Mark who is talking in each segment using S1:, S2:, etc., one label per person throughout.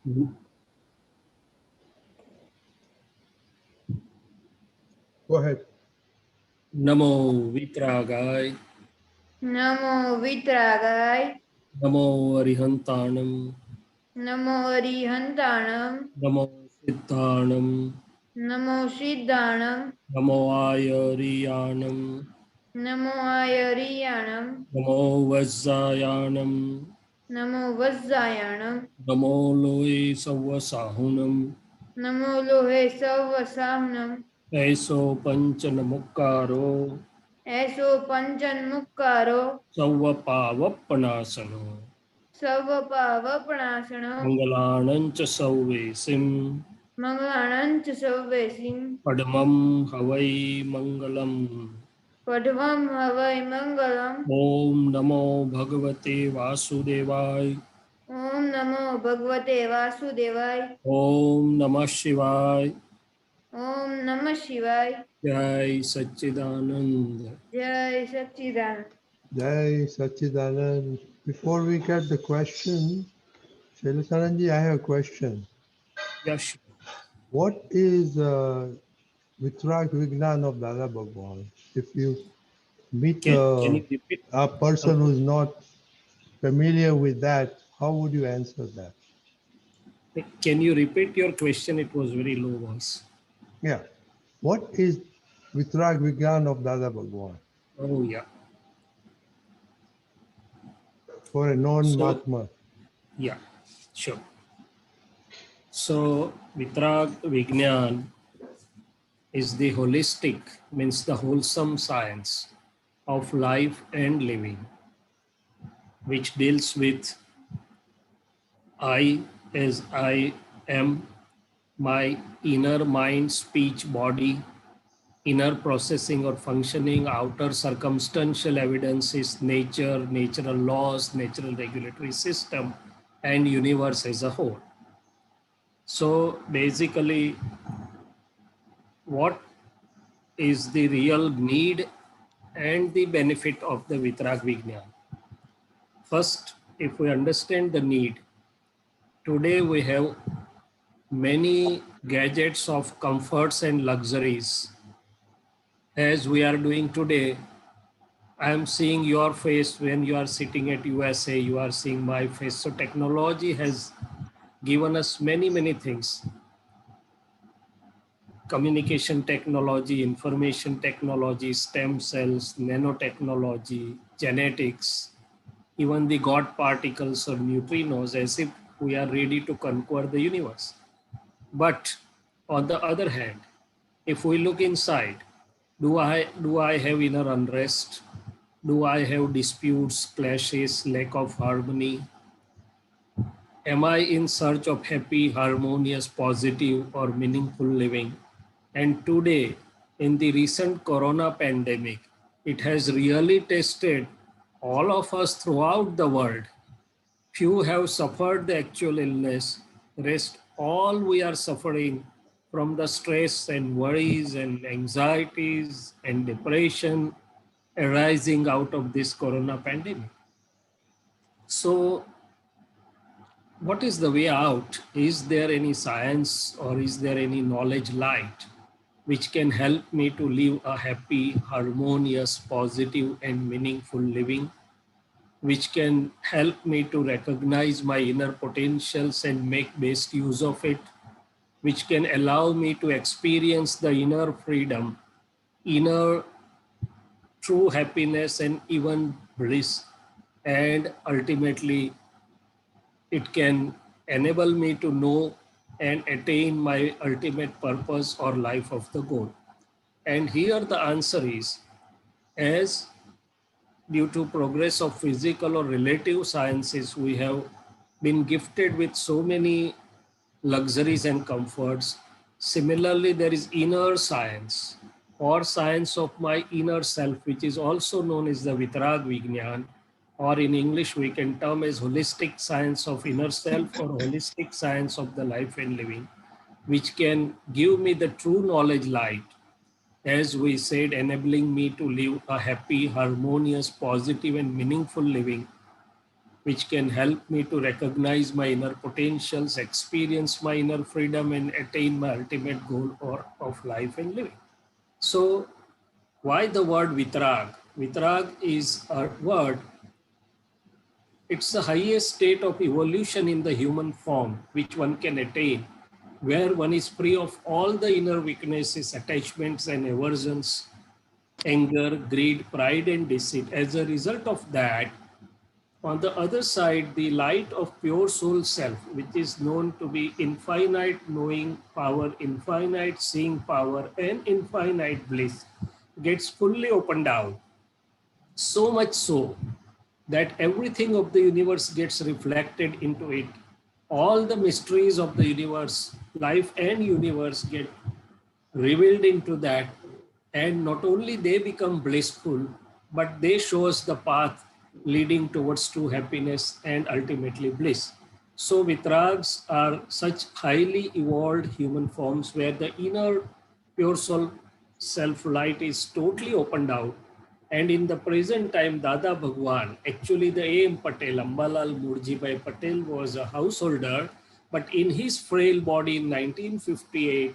S1: Go
S2: ahead.
S1: Namo Vitragay,
S3: Namo Vitragay,
S1: Namo Arihantanam,
S3: Namo Arihantanam,
S1: Namo Siddhanam,
S3: Namo Siddhanam,
S1: Namo Ayariyanam,
S3: Namo Ayariyanam,
S1: Namo Vajjayanam,
S3: Namo Vajjayanam,
S1: Namo Loe Savasahunam,
S3: Namo Lohe Savvasahanam,
S1: Aiso Panchanamukaro,
S3: Eso Panchanmukkaro,
S1: Savapavapanasano,
S3: Savvapavapanasana,
S1: Mangalanancha Sauvesim,
S3: Mangalananch Savvesim,
S1: Padmam Havai Mangalam.
S3: Padvam Havai Mangalam,
S1: Om Namo Bhagavate Vasudevaya.
S3: Om Namo Bhagavate Vasudevaya,
S1: Om Namah Shivaya.
S3: Om Namah Shivaya,
S1: Jai Satchidanand.
S3: Jai Satchidanand.
S2: Jai Sachidanand. Before we get the question, Shaileshanandji, I have a question.
S1: Yash.
S2: What is Vitrag Vignan of Dada Bhagwan? If you meet
S1: Can you repeat?
S2: a person who's not familiar with that, how would you answer that?
S1: Can you repeat your question? It was very low voice.
S2: Yeah. What is Vitrag Vignan of Dada Bhagwan
S1: Oh yeah.
S2: for a
S1: So
S2: non-Mahatma?
S1: yeah, sure. So Vitrag Vignan is the holistic, means the wholesome science of life and living, which deals with I as I am, my inner mind, speech, body, inner processing or functioning, outer circumstantial evidences, nature, natural laws, natural regulatory system, and universe as a whole. So basically, what is the real need and the benefit of the Vitrag Vignan? First, if we understand the need, today we have many gadgets of comforts and luxuries. As we are doing today, I am seeing your face when you are sitting at USA, you are seeing my face. So technology has given us many things. Communication technology, information technology, stem cells, nanotechnology, genetics, even the God particles or neutrinos, as if we are ready to conquer the universe. But on the other hand, if we look inside, do I have inner unrest? Do I have disputes, clashes, lack of harmony? Am I in search of happy, harmonious, positive, or meaningful living? And today, in the recent corona pandemic, it has really tested all of us throughout the world. Few have suffered the actual illness. Rest all we are suffering from the stress and worries and anxieties and depression arising out of this corona pandemic. So what is the way out? Is there any science or is there any knowledge light which can help me to live a happy, harmonious, positive, and meaningful living, which can help me to recognize my inner potentials and make best use of it, which can allow me to experience the inner freedom, inner true happiness, and even bliss, and ultimately it can enable me to know and attain my ultimate purpose or life of the goal. And here the answer is, as due to progress of physical or relative sciences, we have been gifted with so many luxuries and comforts. Similarly, there is inner science or science of my inner self, which is also known as the Vitrag Vignan, or in English we can term as holistic science of inner self or holistic science of the life and living, which can give me the true knowledge light, as we said, enabling me to live a happy, harmonious, positive, and meaningful living, which can help me to recognize my inner potentials, experience my inner freedom, and attain my ultimate goal of life and living. So, why the word Vitrag? Vitrag is a word, it's the highest state of evolution in the human form which one can attain, where one is free of all the inner weaknesses, attachments, and aversions, anger, greed, pride, and deceit. As a result of that, on the other side, the light of pure soul self, which is known to be infinite knowing power, infinite seeing power, and infinite bliss, gets fully opened out. So much so that everything of the universe gets reflected into it. All the mysteries of the universe, life and universe get revealed into that, and not only they become blissful, but they show us the path leading towards true happiness and ultimately bliss. So vitrags are such highly evolved human forms where the inner pure soul self light is totally opened out. And in the present time, Dada Bhagwan, actually the A.M. Patel, Ambalal Murjibhai Patel was a householder, but in his frail body in 1958,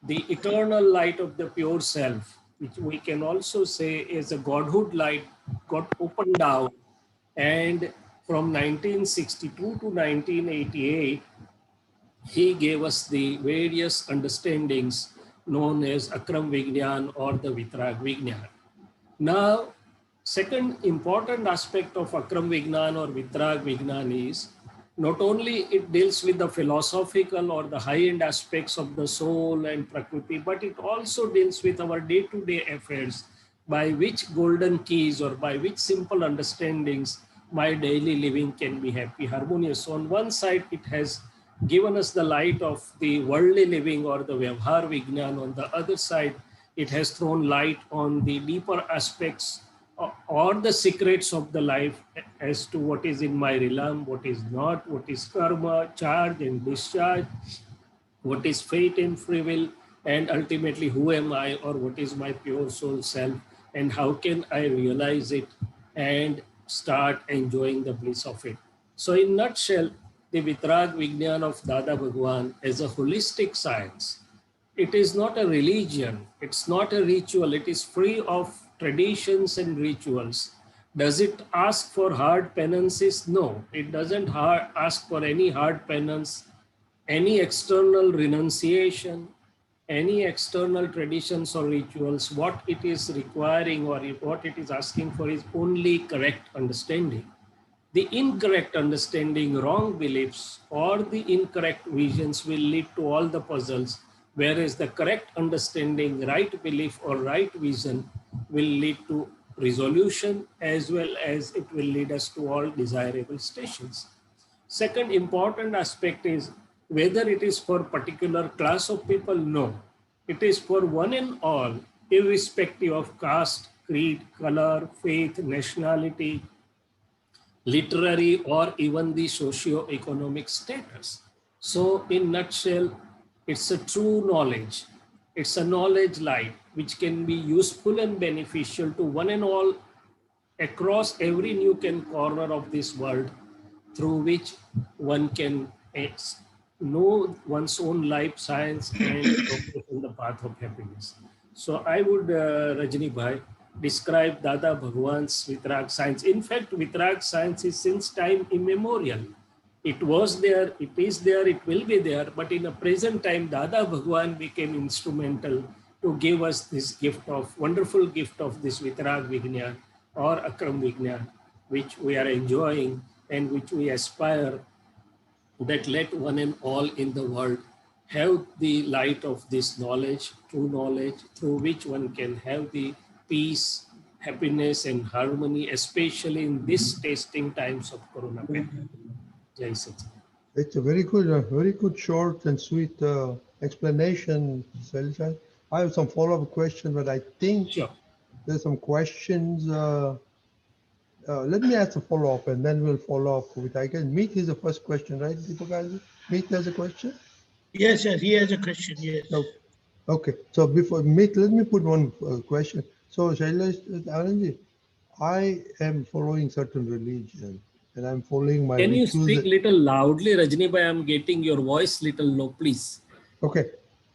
S1: the eternal light of the pure self, which we can also say is a godhood light, got opened out. And from 1962 to 1988, he gave us the various understandings known as Akram Vignan or the Vitrag Vignan. Now, second important aspect of Akram Vignan or Vitrag Vignan is not only it deals with the philosophical or the high-end aspects of the soul and Prakriti, but it also deals with our day-to-day affairs, by which golden keys or by which simple understandings my daily living can be happy, harmonious. So on one side, it has given us the light of the worldly living or the Vyavhar Vignan. On the other side, it has thrown light on the deeper aspects or the secrets of the life as to what is in my realm, what is not, what is karma, charge and discharge, what is fate and free will, and ultimately who am I or what is my pure soul self, and how can I realize it and start enjoying the bliss of it. So in nutshell, the Vitrag Vignan of Dada Bhagwan is a holistic science. It is not a religion, it's not a ritual, it is free of traditions and rituals. Does it ask for hard penances? No, it doesn't ask for any hard penance, any external renunciation, any external traditions or rituals. What it is requiring or what it is asking for is only correct understanding. The incorrect understanding, wrong beliefs, or the incorrect visions will lead to all the puzzles, whereas the correct understanding, right belief, or right vision will lead to resolution as well as it will lead us to all desirable stations. Second important aspect is whether it is for particular class of people. No, it is for one and all, irrespective of caste, creed, color, faith, nationality, literary, or even the socio-economic status. So in nutshell, it's a true knowledge. It's a knowledge light which can be useful and beneficial to one and all across every nook and corner of this world, through which one can know one's own life science and progress in the path of happiness. So I would, Rajni Bhai, describe Dada Bhagwan's Vitrag Science. In fact, Vitrag Science is since time immemorial. It was there, it is there, it will be there, but in the present time, Dada Bhagwan became instrumental to give us this gift of, wonderful gift of this Vitrag Vignan or Akram Vignan, which we are enjoying and which we aspire that let one and all in the world have the light of this knowledge, true knowledge, through which one can have the peace, happiness, and harmony, especially in these testing times of Corona pandemic. JSS.
S2: It's a very good short and sweet explanation, Shaileshanandji. I have some follow-up question, but I think
S1: Sure.
S2: there's some questions. Let me ask a follow-up, and then we'll follow up with, I guess, Meet is the first question, right, Deepak? Meet has a question?
S4: Yes, he has a question, yes.
S2: Okay, so before Meet, let me put one question. So, Shaileshanandji, I am following certain religion, and I'm following my
S1: Can you
S2: rituals.
S1: speak little loudly, Rajni bhai? I'm getting your voice little low, please.
S2: Okay,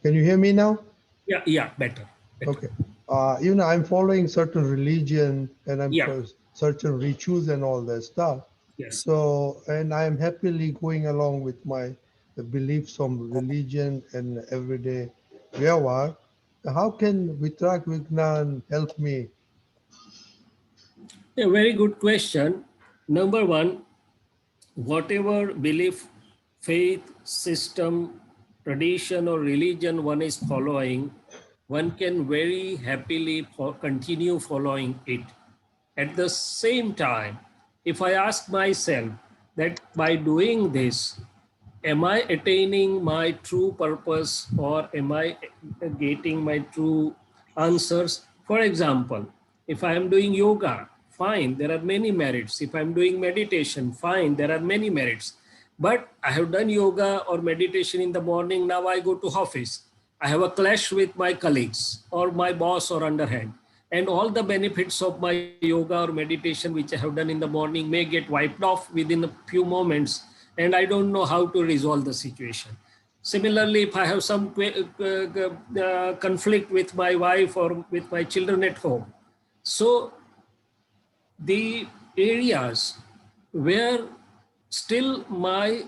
S2: can you hear me now?
S1: Yeah, better.
S2: Okay. I'm following certain religion and I'm
S1: Yeah,
S2: certain rituals and all that stuff.
S1: yes.
S2: So, and I'm happily going along with the beliefs on religion and everyday vyavahar. How can Vitrag Vignan help me?
S1: A very good question. Number one, whatever belief, faith, system, tradition, or religion one is following, one can very happily continue following it. At the same time, if I ask myself that by doing this, am I attaining my true purpose or am I getting my true answers? For example, if I am doing yoga, fine, there are many merits. If I'm doing meditation, fine, there are many merits. But I have done yoga or meditation in the morning, now I go to office. I have a clash with my colleagues or my boss or underhand. And all the benefits of my yoga or meditation, which I have done in the morning, may get wiped off within a few moments, and I don't know how to resolve the situation. Similarly, if I have some conflict with my wife or with my children at home, so the areas where still my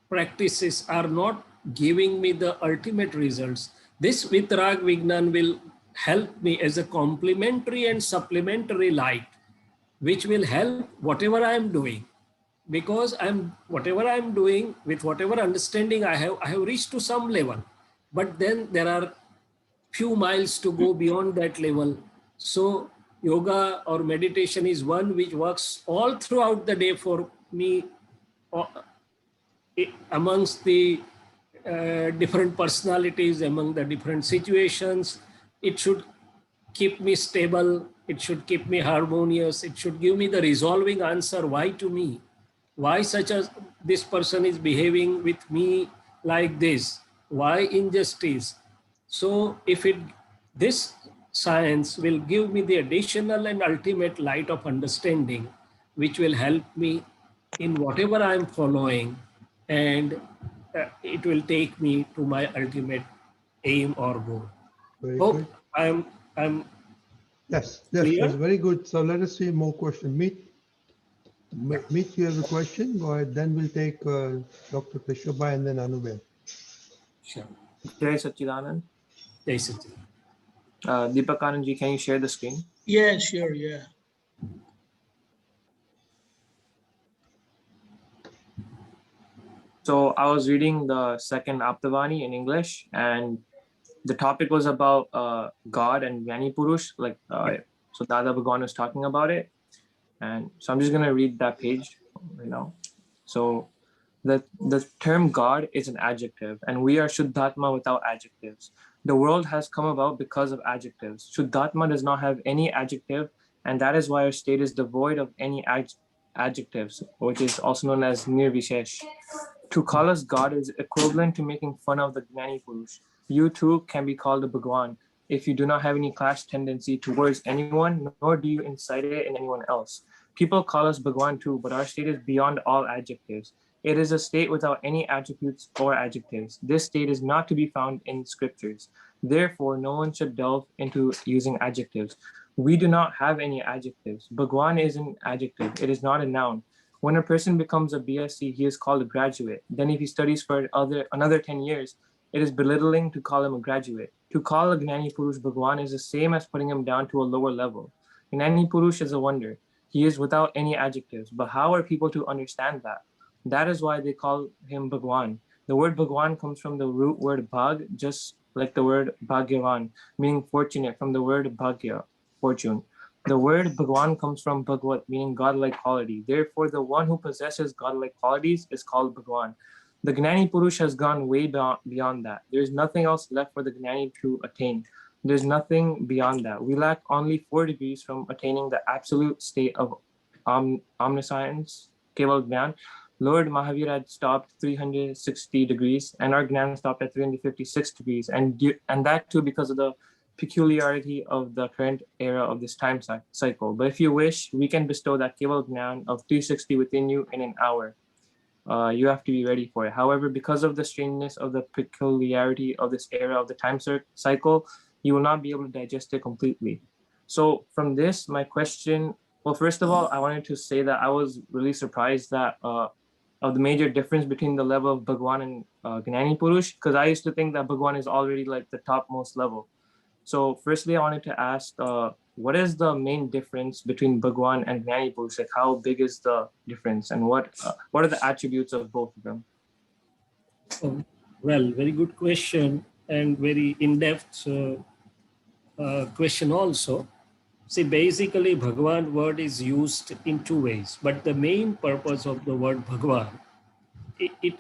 S1: practices are not giving me the ultimate results, this Vitrag Vignan will help me as a complementary and supplementary light, which will help whatever I am doing. Because whatever I'm doing with whatever understanding I have reached to some level, but then there are few miles to go beyond that level. So yoga or meditation is one which works all throughout the day for me, uh, amongst the different personalities, among the different situations. It should keep me stable. It should keep me harmonious. It should give me the resolving answer. Why to me? Why such as this person is behaving with me like this? Why injustice? So if this science will give me the additional and ultimate light of understanding, which will help me in whatever I'm following, and it will take me to my ultimate aim or goal.
S2: Very
S1: Hope
S2: good.
S1: I'm
S2: Yes,
S1: clear.
S2: that's very good. So let us see more questions. Meet, you have a question? Go ahead. Then we'll take Dr. Krishnabhai and then Anubhav.
S1: Sure.
S5: Jai Sachidanand.
S1: Jai Sachin.
S5: Deepakanandji, can you share the screen?
S4: Yeah, sure, yeah.
S5: So I was reading the second Aptavani in English, and the topic was about God and Gyani Purush. So Dada Bhagwan was talking about it, and so I'm just gonna read that page right now. So the term God is an adjective, and we are Shudhdhatma without adjectives. The world has come about because of adjectives. Shudhdhatma does not have any adjective, and that is why our state is devoid of any adjectives, which is also known as nirvishesh. To call us God is equivalent to making fun of the Gyani Purush. You too can be called a Bhagwan if you do not have any clash tendency towards anyone, nor do you incite it in anyone else. People call us Bhagwan too, but our state is beyond all adjectives. It is a state without any attributes or adjectives. This state is not to be found in scriptures. Therefore, no one should delve into using adjectives. We do not have any adjectives. Bhagwan is an adjective. It is not a noun. When a person becomes a BSc, he is called a graduate. Then if he studies for another 10 years, it is belittling to call him a graduate. To call a Gnani Purush Bhagwan is the same as putting him down to a lower level. Gnani Purush is a wonder. He is without any adjectives. But how are people to understand that? That is why they call him Bhagwan. The word Bhagwan comes from the root word Bhag, just like the word Bhagyavan, meaning fortunate, from the word Bhagya, fortune. The word Bhagwan comes from Bhagwat, meaning godlike quality. Therefore, the one who possesses godlike qualities is called Bhagwan. The Gnani Purush has gone way beyond that. There's nothing else left for the Gnani to attain. There's nothing beyond that. We lack only 4 degrees from attaining the absolute state of omniscience, Keval Gnan. Lord Mahavir had stopped 360 degrees, and our Gnan stopped at 356 degrees, and that too because of the peculiarity of the current era of this time cycle. But if you wish, we can bestow that Keval Gnan of 360 within you in an hour. You have to be ready for it. However, because of the strangeness of the peculiarity of this era of the time cycle, you will not be able to digest it completely. So from this, my question, well, first of all, I wanted to say that I was really surprised that of the major difference between the level of Bhagwan and Gyani Purush, because I used to think that Bhagwan is already like the topmost level. So firstly, I wanted to ask, what is the main difference between Bhagwan and Gyani Purush? Like, how big is the difference, and what are the attributes of both of them?
S1: Well, very good question and very in-depth question also. See, basically, Bhagwan word is used in two ways, but the main purpose of the word Bhagwan, it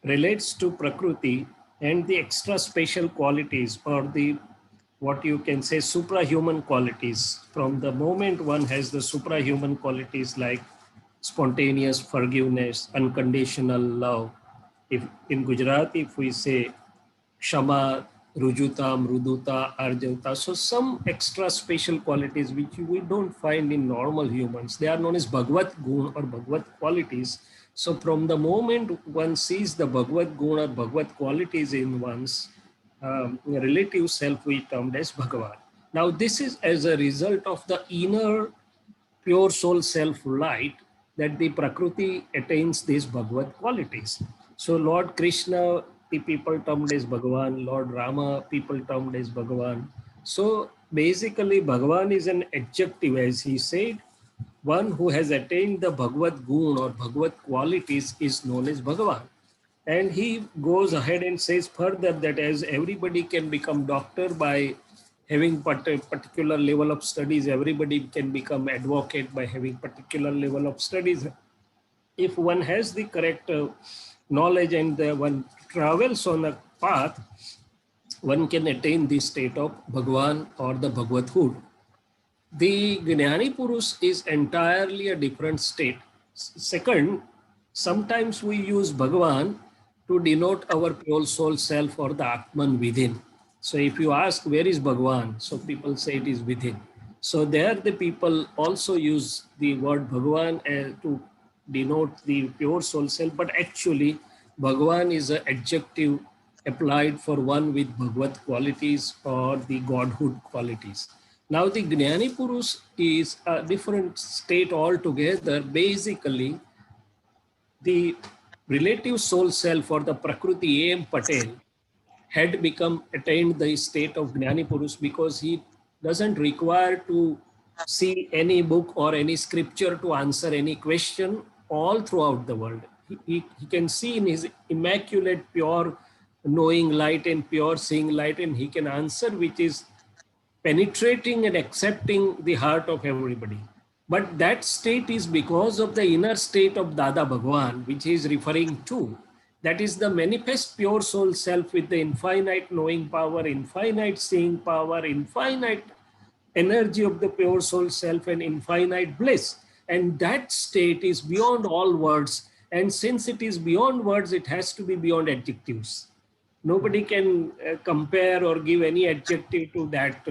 S1: relates to Prakriti and the extra special qualities, or the what you can say suprahuman qualities. From the moment one has the suprahuman qualities like spontaneous forgiveness, unconditional love. If in Gujarati, if we say Shama, Rujuta, Mruduta, Arjauta. So some extra special qualities which we don't find in normal humans. They are known as Bhagavad Gun or Bhagavad qualities. So from the moment one sees the Bhagavad Gun or Bhagavad qualities in one's relative self, we termed as Bhagavan. Now this is as a result of the inner pure soul self light that the Prakriti attains these Bhagavad qualities. So Lord Krishna, the people termed as Bhagavan, Lord Rama, people termed as Bhagavan. So basically Bhagavan is an adjective, as he said. One who has attained the Bhagavad Gun or Bhagavad qualities is known as Bhagavan. And he goes ahead and says further that as everybody can become doctor by having particular level of studies, everybody can become advocate by having particular level of studies. If one has the correct knowledge and one travels on a path, one can attain the state of Bhagwan or the Bhagwadhood. The Gyani Purush is entirely a different state. Second, sometimes we use Bhagavan to denote our pure soul self or the Atman within. So if you ask where is Bhagavan, so people say it is within. So there the people also use the word Bhagavan to denote the pure soul self, but actually Bhagavan is an adjective applied for one with Bhagavad qualities or the Godhood qualities. Now the Gyani Purush is a different state altogether. Basically, the relative soul self or the Prakriti A.M. Patel had attained the state of Gyani Purush because he doesn't require to see any book or any scripture to answer any question all throughout the world. He can see in his immaculate, pure knowing light and pure seeing light, and he can answer which is penetrating and accepting the heart of everybody. But that state is because of the inner state of Dada Bhagwan, which he is referring to. That is the manifest pure soul self with the infinite knowing power, infinite seeing power, infinite energy of the pure soul self, and infinite bliss. And that state is beyond all words. And since it is beyond words, it has to be beyond adjectives. Nobody can compare or give any adjective to that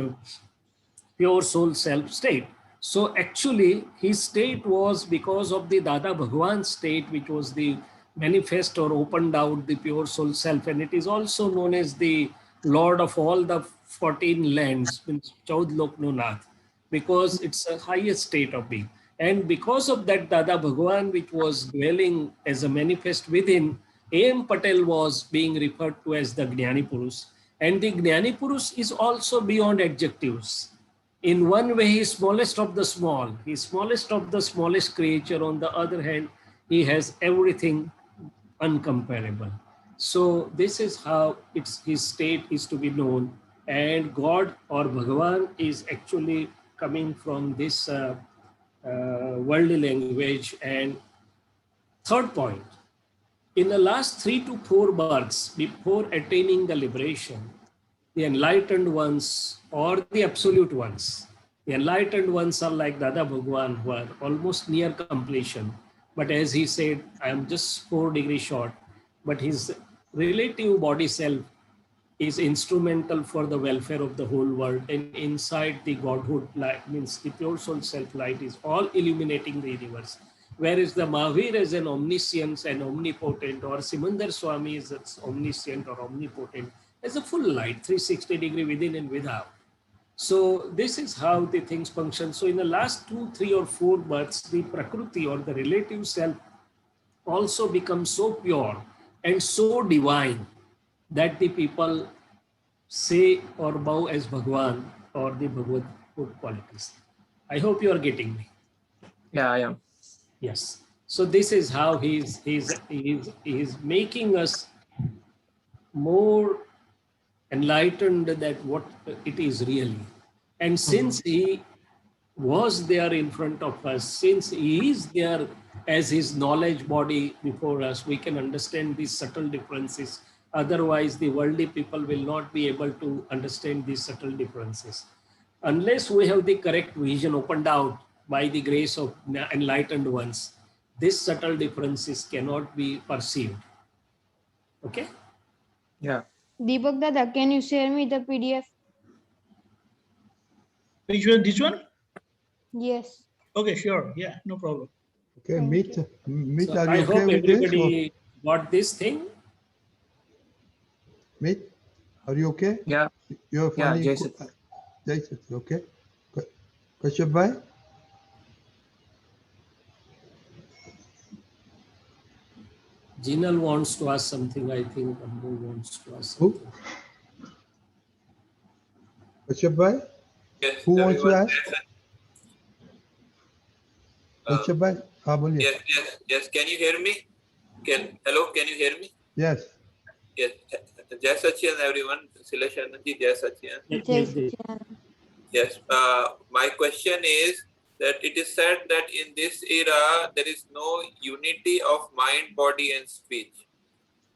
S1: pure soul self state. So actually his state was because of the Dada Bhagwan state, which was the manifest or opened out the pure soul self. And it is also known as the Lord of all the 14 lands, means Chaud Lok No Nath, because it's a highest state of being. And because of that Dada Bhagwan, which was dwelling as a manifest within, A.M. Patel was being referred to as the Gyani Purush. And the Gyani Purush is also beyond adjectives. In one way, he is smallest of the small. He is smallest of the smallest creature. On the other hand, he has everything uncomparable. So this is how his state is to be known. And God or Bhagavan is actually coming from this worldly language. And third point, in the last 3 to 4 births before attaining the liberation, the enlightened ones or the absolute ones, the enlightened ones are like Dada Bhagwan, who are almost near completion. But as he said, I am just 4 degrees short. But his relative body self is instrumental for the welfare of the whole world, and inside the Godhood light, means the pure soul self light, is all illuminating the universe. Whereas the Mahavir is an omniscience and omnipotent, or Simandar Swami is omniscient or omnipotent, as a full light, 360-degree within and without. So this is how the things function. So in the last 2, 3 or 4 births, the Prakriti or the relative self also becomes so pure and so divine that the people say or bow as Bhagwan or the Bhagavad qualities. I hope you are getting me.
S5: Yeah, I am.
S1: Yes. So this is how he's making us more enlightened that what it is really. And since he was there in front of us, since he is there as his knowledge body before us, we can understand these subtle differences. Otherwise, the worldly people will not be able to understand these subtle differences. Unless we have the correct vision opened out by the grace of enlightened ones, these subtle differences cannot be perceived. Okay?
S5: Yeah.
S3: Deepak Dada, can you share me the PDF?
S4: Which one? This one?
S3: Yes.
S4: Okay, sure. Yeah, no problem.
S2: Okay,
S3: Thank
S2: Meet,
S3: you.
S2: Meet,
S1: So
S2: are
S1: I
S2: you okay
S1: hope
S2: with this? Or,
S1: everybody got this thing.
S2: Meet, are you okay?
S5: Yeah.
S2: You're
S5: Yeah,
S2: funny.
S5: JSS.
S2: JSS, okay. Kashyap bhai?
S1: Jinal wants to ask something. I think Ambu wants to ask
S2: Who?
S1: something.
S2: Kashyap bhai?
S6: Yes,
S2: Who wants to
S6: everyone.
S2: ask? Kashyap bhai? हाँ बोलिए.
S6: Yes. Can you hear me? Hello, can you hear me?
S2: Yes.
S6: Yes. Jai Sachidan, everyone. Shaileshanandji, Jai Sachidan.
S3: Jai Sachidanand.
S6: Yes. My question is that it is said that in this era there is no unity of mind, body, and speech.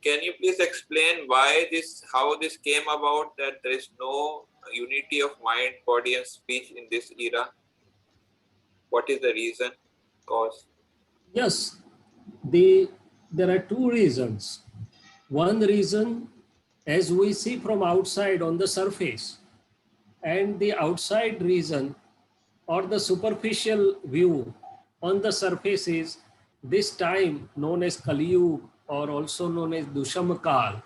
S6: Can you please explain why this, how this came about, that there is no unity of mind, body, and speech in this era? What is the reason? Cause?
S1: Yes, there are 2 reasons. One reason, as we see from outside on the surface, and the outside reason or the superficial view on the surface is this time known as Kali Yuga or also known as Dushamakal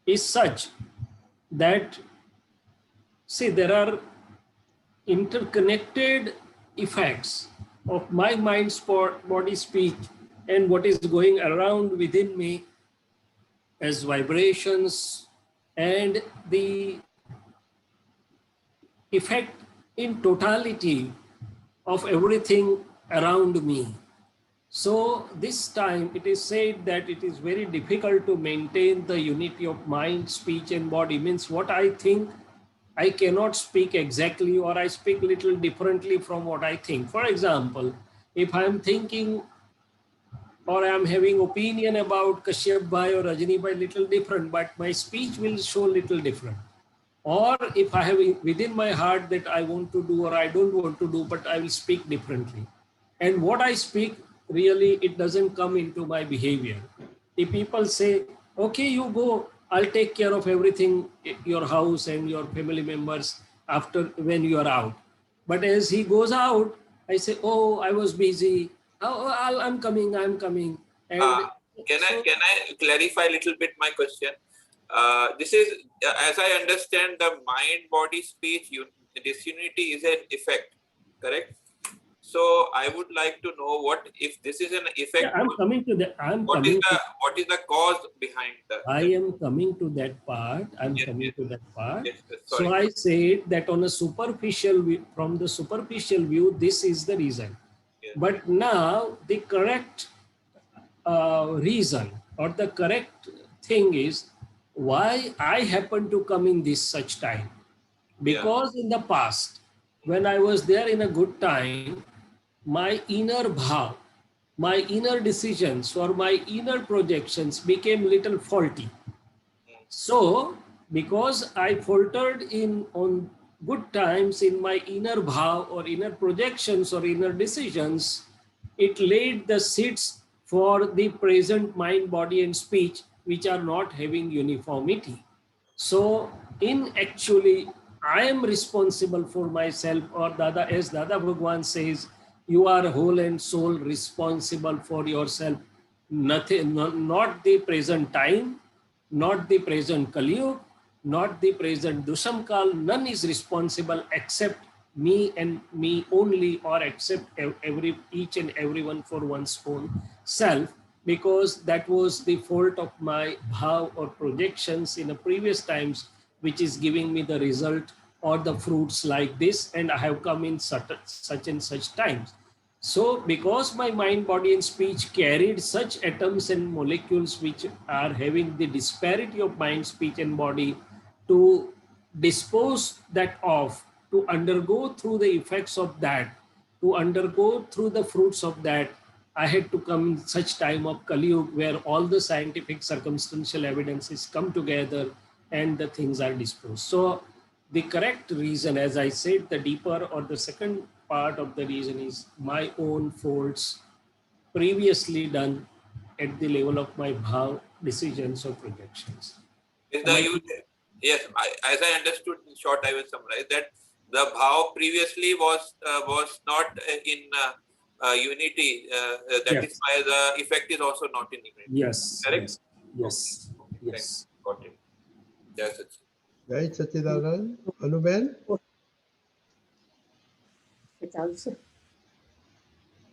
S1: is such that, see, there are interconnected effects of my mind, sport, body, speech, and what is going around within me as vibrations, and the effect in totality of everything around me. So this time it is said that it is very difficult to maintain the unity of mind, speech, and body. Means what I think, I cannot speak exactly, or I speak little differently from what I think. For example, if I am thinking or I am having opinion about Kashyap Bhai or Rajani Bhai little different, but my speech will show little different. Or if I have within my heart that I want to do or I don't want to do, but I will speak differently. And what I speak, really, it doesn't come into my behavior. The people say, okay, you go, I'll take care of everything, your house and your family members after when you are out. But as he goes out, I say, oh, I was busy. Oh, I'm coming. And
S6: Can
S1: so,
S6: I clarify a little bit my question? This is, as I understand, the mind, body, speech, disunity is an effect, correct? So I would like to know what if this is an effect.
S1: yeah, I'm coming to that.
S6: What is the cause behind that?
S1: I am coming to that part.
S6: Yes,
S1: So I said that on a superficial view, from the superficial view, this is the reason.
S6: Yes.
S1: But now the correct reason or the correct thing is why I happen to come in this such time. Because in the past, when I was there in a good time, my inner bhav, my inner decisions or my inner projections became little faulty. So, because I faltered in on good times in my inner bhav or inner projections or inner decisions, it laid the seeds for the present mind, body, and speech, which are not having uniformity. So in actually, I am responsible for myself, or Dada, as Dada Bhagwan says, you are whole and soul responsible for yourself. Nothing, not the present time, not the present Kali Yuga, not the present Dushamkal. None is responsible except me and me only, or except each and everyone for one's own self, because that was the fault of my bhav or projections in the previous times, which is giving me the result or the fruits like this, and I have come in such and such times. So because my mind, body and speech carried such atoms and molecules which are having the disparity of mind, speech and body, to dispose that of, to undergo through the effects of that, to undergo through the fruits of that, I had to come in such time of Kali Yuga where all the scientific circumstantial evidences come together and the things are disposed. So the correct reason, as I said, the deeper or the second part of the reason is my own faults previously done at the level of my bhav, decisions or projections.
S6: Is the yes, as I understood in short, I will summarize that the bhav previously was not in unity. That is why the effect is also not in unity.
S1: Yes.
S6: Correct?
S1: Yes. Yes.
S6: Got it. Yes.
S2: Jai Sachidanand. Anuben?
S7: It's also.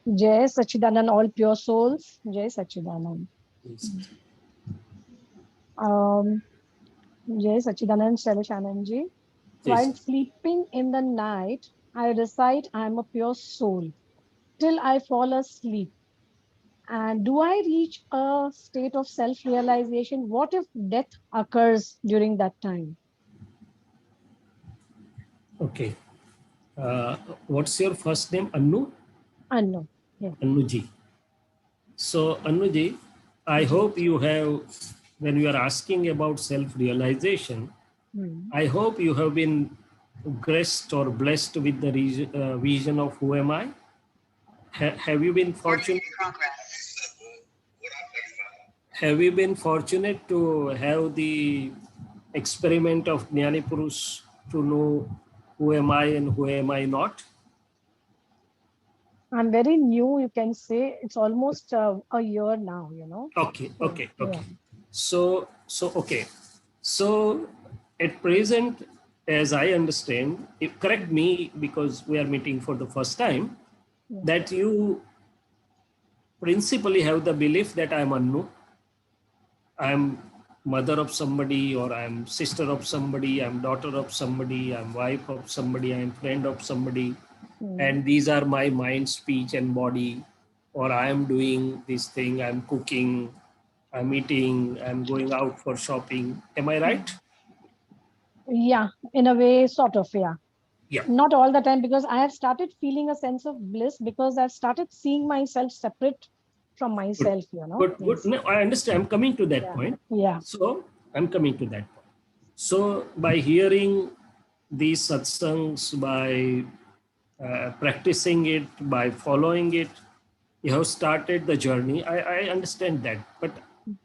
S8: Jai Sachidanand, all pure souls. Jai Sachidanand. Jai Sachidanand, Shaileshanandji. While sleeping in the night, I recite, I am a pure soul till I fall asleep. And do I reach a state of self-realization? What if death occurs during that time?
S1: Okay. What's your first name? Annu?
S8: Annu. Yeah.
S1: Annuji. So Annuji, I hope you have, when you are asking about self-realization, I hope you have been graced or blessed with the vision of who am I? Have you been fortunate? Have you been fortunate to have the experiment of Gyani Purush to know who am I and who am I not?
S8: I'm very new, you can say. It's almost a year now, you know.
S1: Okay.
S8: Yeah.
S1: So okay. So at present, as I understand, correct me because we are meeting for the first time, that you principally have the belief that I am Annu, I am mother of somebody, or I am sister of somebody, I am daughter of somebody, I am wife of somebody, I am friend of somebody, and these are my mind, speech and body, or I am doing this thing, I am cooking, I am eating, I am going out for shopping. Am I right?
S8: Yeah, in a way, sort of, yeah.
S1: Yeah.
S8: Not all the time, because I have started feeling a sense of bliss because I've started seeing myself separate from myself, you know.
S1: Good. No, I understand. I'm coming to that point.
S8: Yeah.
S1: So I'm coming to that point. So by hearing these satsangs, by practicing it, by following it, you have started the journey. I understand that. But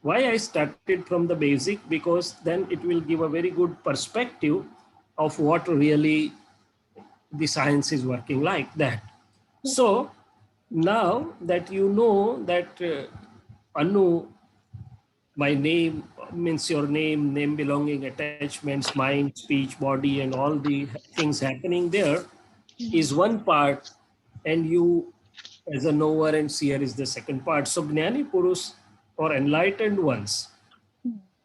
S1: why I started from the basic? Because then it will give a very good perspective of what really the science is working like that. So now that you know that Anu, my name means your name belonging, attachments, mind, speech, body, and all the things happening there is one part, and you as a knower and seer is the second part. So Gyani Purush or enlightened ones,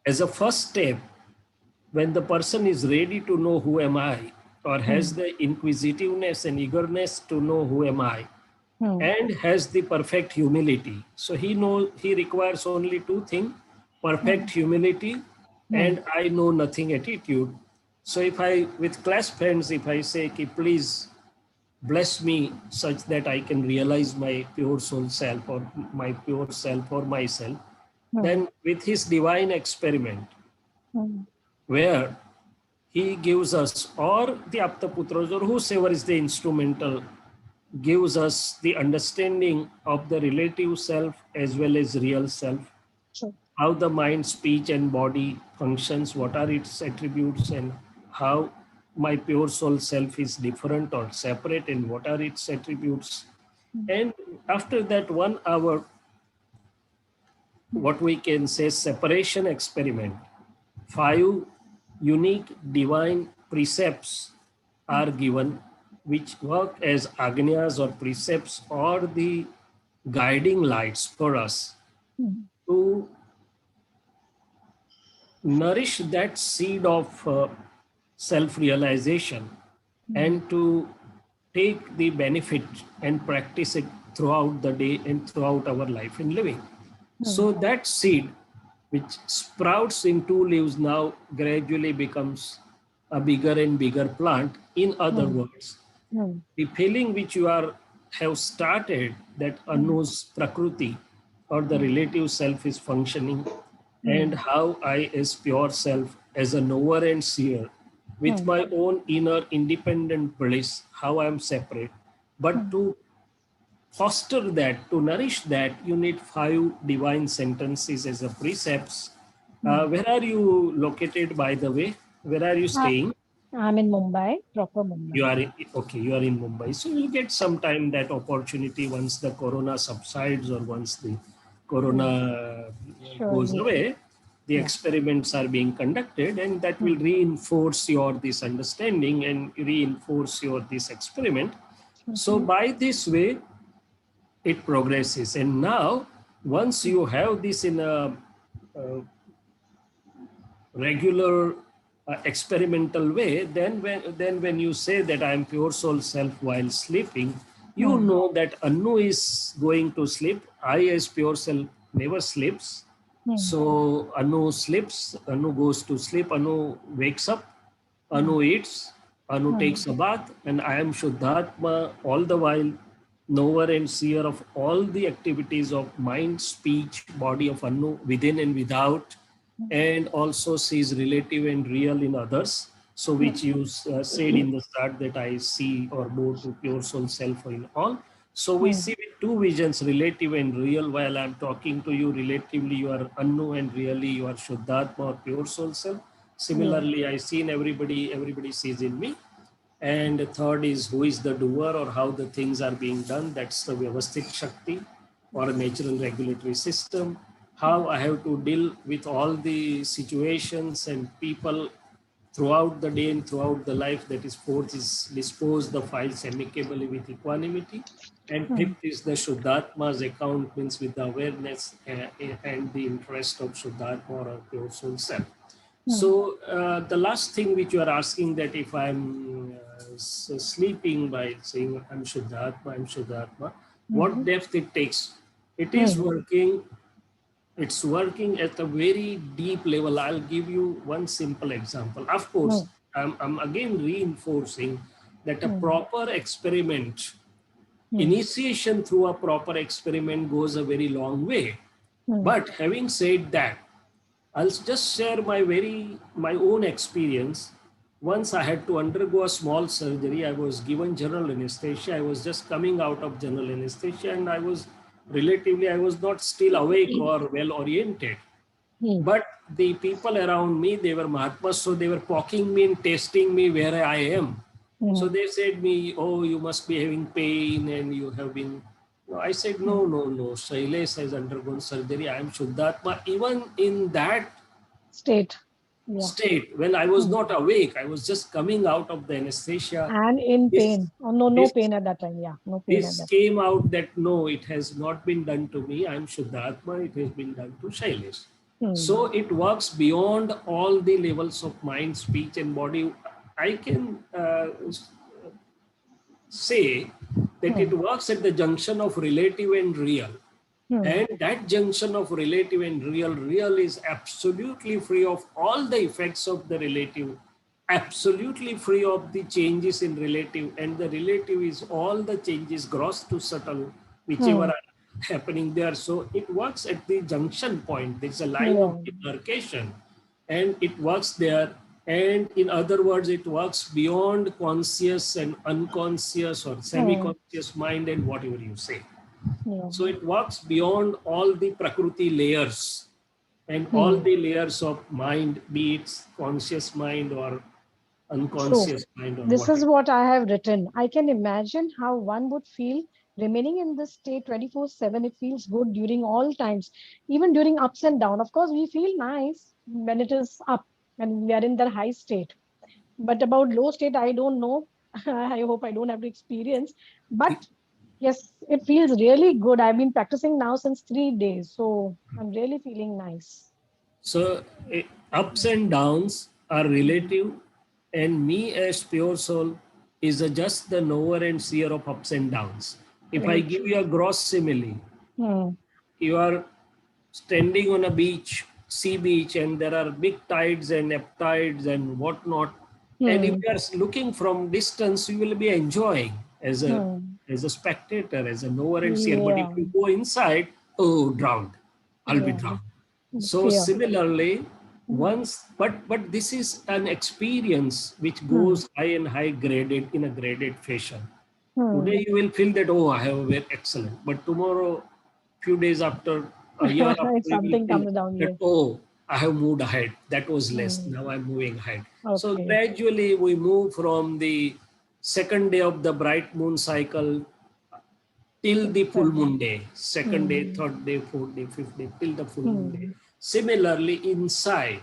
S1: as a first step, when the person is ready to know who am I, or has the inquisitiveness and eagerness to know who am I, and has the perfect humility. So he requires only two things: perfect humility and I know nothing attitude. So if I, with class friends, if I say, please bless me such that I can realize my pure soul self or my pure self or myself, then with his divine experiment, where he gives us, or the Aptputras or whosoever is the instrumental, gives us the understanding of the relative self as well as real self. how the mind, speech, and body functions, what are its attributes, and how my pure soul self is different or separate, and what are its attributes. And after that 1 hour, what we can say separation experiment, 5 unique divine precepts are given, which work as agnyas or precepts or the guiding lights for us to nourish that seed of self-realization and to take the benefit and practice it throughout the day and throughout our life in living. So that seed, which sprouts in 2 leaves, now gradually becomes a bigger and bigger plant. In other words, the feeling which you have started, that Anu's Prakriti or the relative self is functioning, and how I as pure self, as a knower and seer, with my own inner independent bliss, how I am separate. But to foster that, to nourish that, you need 5 divine sentences as a precepts. Where are you located, by the way? Where are you staying?
S8: I'm in Mumbai, proper Mumbai.
S1: You are okay. You are in Mumbai, so you'll get some time that opportunity once the corona subsides or once the corona goes away. The experiments are being conducted, and that will reinforce your this understanding and reinforce your this experiment. So by this way, it progresses. And now, once you have this in a regular experimental way, then when you say that I am pure soul self while sleeping, you know that Anu is going to sleep. I as pure self never sleeps. So Anu sleeps, Anu goes to sleep, Anu wakes up, Anu eats, Anu takes a bath, and I am Shudhdhatma all the while, knower and seer of all the activities of mind, speech, body of Anu within and without, and also sees relative and real in others. So which you said in the start that I see or more to pure soul self in all. So we see with 2 visions, relative and real. While I'm talking to you, relatively you are Anu and really you are Shudhdhatma or pure soul self. Similarly, I see in everybody sees in me. And the third is who is the doer or how the things are being done. That's the Vyavasthit Shakti or a natural regulatory system. How I have to deal with all the situations and people throughout the day and throughout the life. That is, fourth is dispose the files amicably with equanimity. And fifth is the Shudhdhatma's account, means with the awareness and the interest of Shudhdhatma or pure soul self. So the last thing which you are asking, that if I'm sleeping by saying I'm Shudhdhatma, what depth it takes? It is working. It's working at a very deep level. I'll give you one simple example. Of course, I'm again reinforcing that a proper experiment, initiation through a proper experiment goes a very long way. But having said that, I'll just share my own experience. Once I had to undergo a small surgery. I was given general anesthesia. I was just coming out of general anesthesia, and I was not still awake or well oriented. But the people around me, they were Mahatmas, so they were poking me and testing me where I am. So they said me, oh, you must be having pain and you have been. No, I said, no. Shailesh has undergone surgery. I am Shudhdhatma. Even in that state, when I was not awake, I was just coming out of the anesthesia.
S8: And in pain. Oh, no pain at that time. Yeah, no pain.
S1: This came out that no, it has not been done to me. I am Shudhdhatma. It has been done to Shailesh. So it works beyond all the levels of mind, speech, and body. I can say that it works at the junction of relative and real. And that junction of relative and real is absolutely free of all the effects of the relative, absolutely free of the changes in relative, and the relative is all the changes gross to subtle, whichever are happening there. So it works at the junction point. There's a line of demarcation, and it works there. And in other words, it works beyond conscious and unconscious or semi-conscious mind and whatever you say. So it works beyond all the Prakriti layers. and all the layers of mind, be it conscious mind or
S8: True.
S1: unconscious mind or
S8: This is
S1: whatever.
S8: what I have written. I can imagine how one would feel remaining in this state 24/7. It feels good during all times, even during ups and downs. Of course, we feel nice when it is up, when we are in the high state. But about low state, I don't know. I hope I don't have to experience. But yes, it feels really good. I've been practicing now since 3 days. So I'm really feeling nice.
S1: So ups and downs are relative, and me as pure soul is just the knower and seer of ups and downs. If I
S8: Very
S1: give
S8: true.
S1: you a gross simile,
S8: Hmm.
S1: you are standing on a beach, sea beach, and there are big tides and ebb tides and whatnot. And if
S8: Hmm.
S1: you are looking from distance, you will be enjoying
S8: Hmm.
S1: as a spectator, as a knower and seer. But if
S8: Yeah.
S1: you go inside, oh, drowned, I'll be
S8: Yeah.
S1: drowned.
S8: The
S1: So
S8: fear.
S1: similarly,
S8: Hmm.
S1: but this is an experience which
S8: Hmm.
S1: goes high and high graded in a graded fashion.
S8: Hmm.
S1: Today you will feel that, oh, I have been excellent. But tomorrow, few days after, a year after,
S8: If
S1: you will
S8: something
S1: think
S8: comes down,
S1: that,
S8: yes.
S1: oh, I have moved ahead. That was less.
S8: Hmm.
S1: Now I'm moving ahead. So
S8: Okay.
S1: gradually we move from the second day of the bright moon cycle till the full
S8: Correct.
S1: moon day, second day,
S8: Hmm.
S1: third day, fourth day, fifth day, till the full moon day.
S8: Hmm.
S1: Similarly, inside,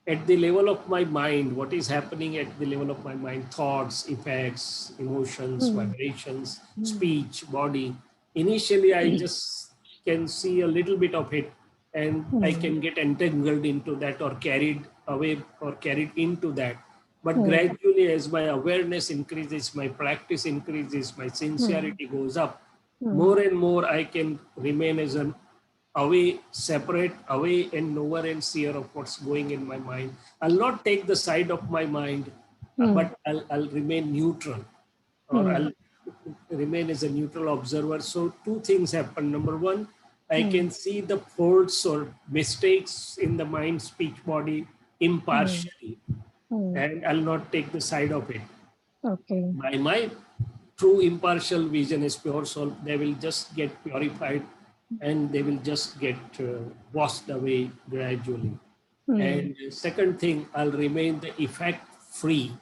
S1: at the level of my mind, what is happening at the level of my mind, thoughts, effects, emotions,
S8: Hmm.
S1: vibrations,
S8: Hmm.
S1: speech, body. Initially, I just can see a little bit of it and I
S8: Hmm.
S1: can get entangled into that or carried away or carried into that. But
S8: Hmm.
S1: gradually, as my awareness increases, my practice increases, my
S8: Hmm.
S1: sincerity goes up,
S8: Hmm.
S1: more and more I can remain as an away, separate, away and knower and seer of what's going in my mind. I'll not take the side of my mind,
S8: Hmm.
S1: but I'll remain neutral or
S8: Hmm.
S1: I'll remain as a neutral observer. So two things happen. Number one, I
S8: Hmm.
S1: can see the faults or mistakes in the mind, speech, body
S8: Hmm.
S1: impartially,
S8: Hmm.
S1: and I'll not take the side of it.
S8: Okay.
S1: By my true impartial vision is pure soul, they will just get purified and they will just get washed away gradually.
S8: Hmm.
S1: And second thing, I'll remain the effect free.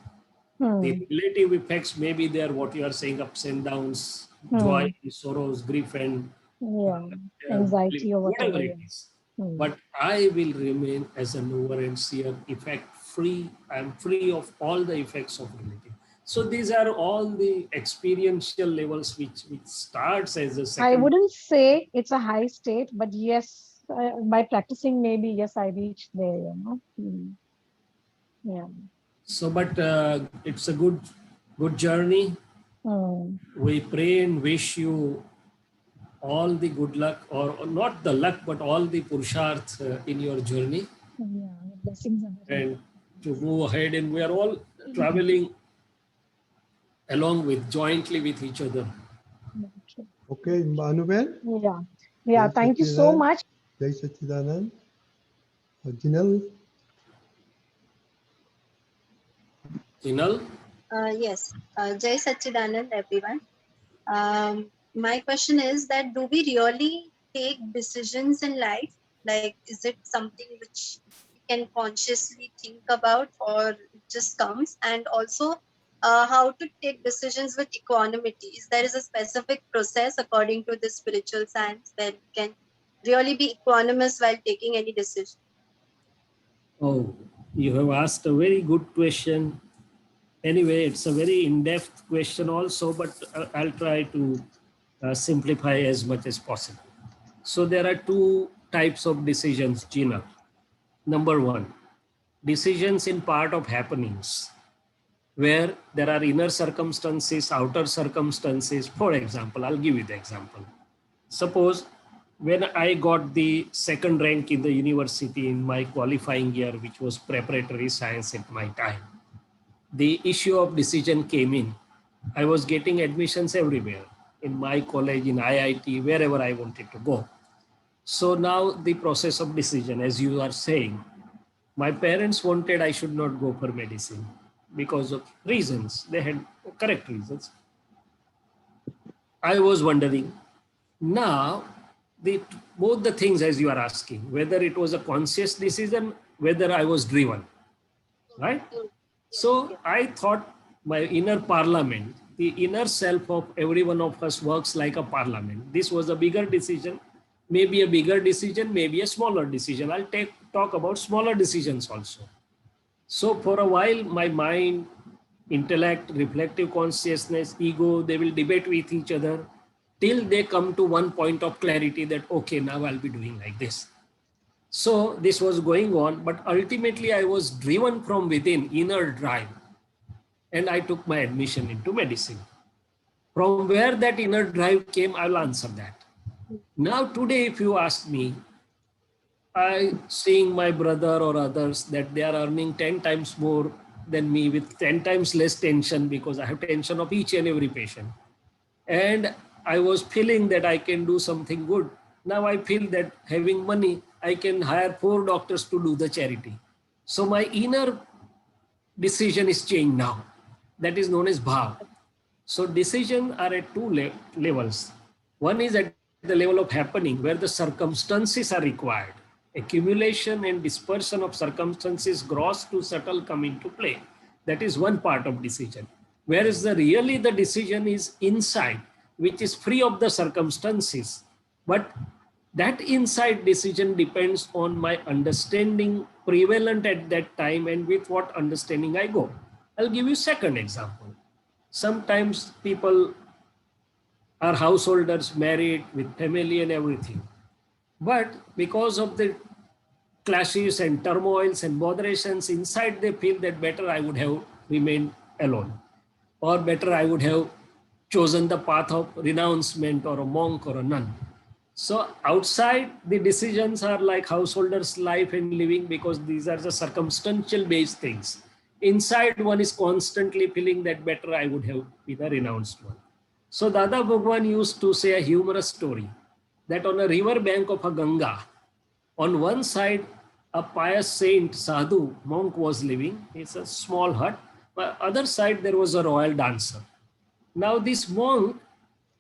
S8: Hmm.
S1: The relative effects may be there, what you are saying, ups and downs, joy,
S8: Hmm.
S1: sorrows, grief, and
S8: Yeah. Anxiety or
S1: whatever
S8: whatever.
S1: it
S8: Yeah.
S1: is.
S8: Hmm.
S1: But I will remain as a knower and seer, effect free. I'm free of all the effects of relative. So these are all the experiential levels which starts as a
S8: I
S1: second.
S8: wouldn't say it's a high state, but yes, by practicing, maybe yes, I reached there. You know. Hmm. Yeah.
S1: So, but it's a good journey.
S8: Hmm.
S1: We pray and wish you all the good luck, or not the luck, but all the purusharth in your journey,
S8: Yeah. The blessings are very
S1: and to move ahead. And we are all traveling along with, jointly with each other.
S8: true.
S2: Okay, Manuel,
S8: Yeah. Yeah.
S2: Jai
S8: Thank you so
S2: Sachidanand,
S8: much.
S2: Jai Sachidanand, Jinal.
S1: Jinal?
S7: Yes, Jai Sachidanand, everyone. My question is that do we really take decisions in life? Like, is it something which we can consciously think about or it just comes? And also, how to take decisions with equanimity? Is there is a specific process according to the spiritual science where we can really be equanimous while taking any decision?
S1: Oh, you have asked a very good question. Anyway, it's a very in-depth question also, but I'll try to simplify as much as possible. So there are two types of decisions, Gina. Number one, decisions in part of happenings, where there are inner circumstances, outer circumstances. For example, I'll give you the example. Suppose when I got the second rank in the university in my qualifying year, which was preparatory science at my time, the issue of decision came in. I was getting admissions everywhere, in my college, in IIT, wherever I wanted to go. So now the process of decision, as you are saying, my parents wanted I should not go for medicine because of reasons. They had correct reasons. I was wondering, now both the things as you are asking, whether it was a conscious decision, whether I was driven, right? So I thought my inner parliament, the inner self of every one of us works like a parliament. This was a bigger decision, maybe a bigger decision, maybe a smaller decision. I'll talk about smaller decisions also. So for a while, my mind, intellect, reflective consciousness, ego, they will debate with each other till they come to one point of clarity that, okay, now I'll be doing like this. So this was going on, but ultimately I was driven from within, inner drive, and I took my admission into medicine. From where that inner drive came, I'll answer that. Now today, if you ask me, I seeing my brother or others that they are earning 10 times more than me with 10 times less tension, because I have tension of each and every patient. And I was feeling that I can do something good. Now I feel that having money, I can hire 4 doctors to do the charity. So my inner decision is changed now. That is known as Bhav. So decisions are at 2 levels. One is at the level of happening, where the circumstances are required. Accumulation and dispersion of circumstances, gross to subtle, come into play. That is one part of decision. Whereas really the decision is inside, which is free of the circumstances. But that inside decision depends on my understanding prevalent at that time and with what understanding I go. I'll give you second example. Sometimes people are householders, married with family and everything. But because of the clashes and turmoils and moderations inside, they feel that better I would have remained alone, or better I would have chosen the path of renouncement or a monk or a nun. So outside, the decisions are like householders' life and living, because these are the circumstantial based things. Inside, one is constantly feeling that better I would have been a renounced one. So Dada Bhagwan used to say a humorous story that on a river bank of a Ganga, on one side, a pious saint, sadhu, monk was living. It's a small hut. On the other side, there was a royal dancer. Now this monk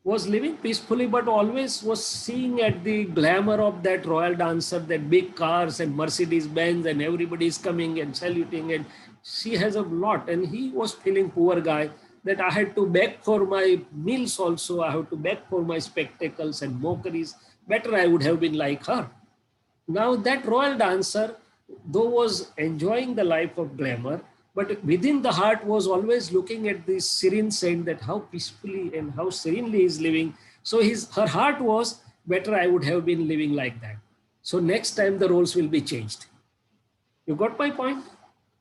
S1: was living peacefully, but always was seeing at the glamour of that royal dancer, that big cars and Mercedes Benz, and everybody is coming and saluting, and she has a lot. And he was feeling, poor guy, that I had to beg for my meals also. I have to beg for my spectacles and mockeries. Better I would have been like her. Now that royal dancer, though was enjoying the life of glamour, but within the heart was always looking at this serene saint, that how peacefully and how serenely he is living. So her heart was, better I would have been living like that. So next time the roles will be changed. You got my point?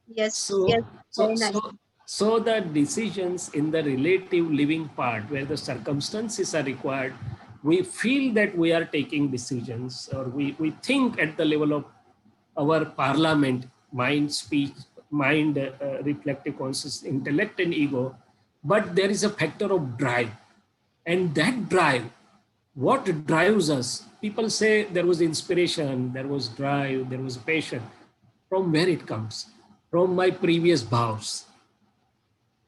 S7: Yes.
S1: So,
S7: Yes.
S1: so,
S7: Very nice.
S1: so the decisions in the relative living part, where the circumstances are required, we feel that we are taking decisions, or we think at the level of our parliament, mind, speech, mind, reflective conscious, intellect and ego. But there is a factor of drive. And that drive, what drives us? People say there was inspiration, there was drive, there was passion. From where it comes? From my previous vows.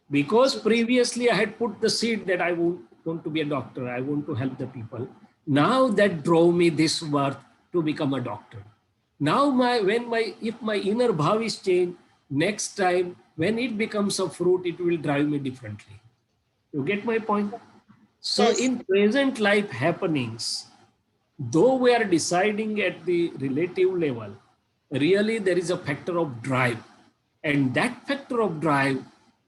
S1: Because previously I had put the seed that I want to be a doctor, I want to help the people. Now that drove me this worth to become a doctor. Now if my inner bhav is changed, next time when it becomes a fruit, it will drive me differently. You get my point? So
S7: Yes.
S1: in present life happenings, though we are deciding at the relative level, really there is a factor of drive. And that factor of drive,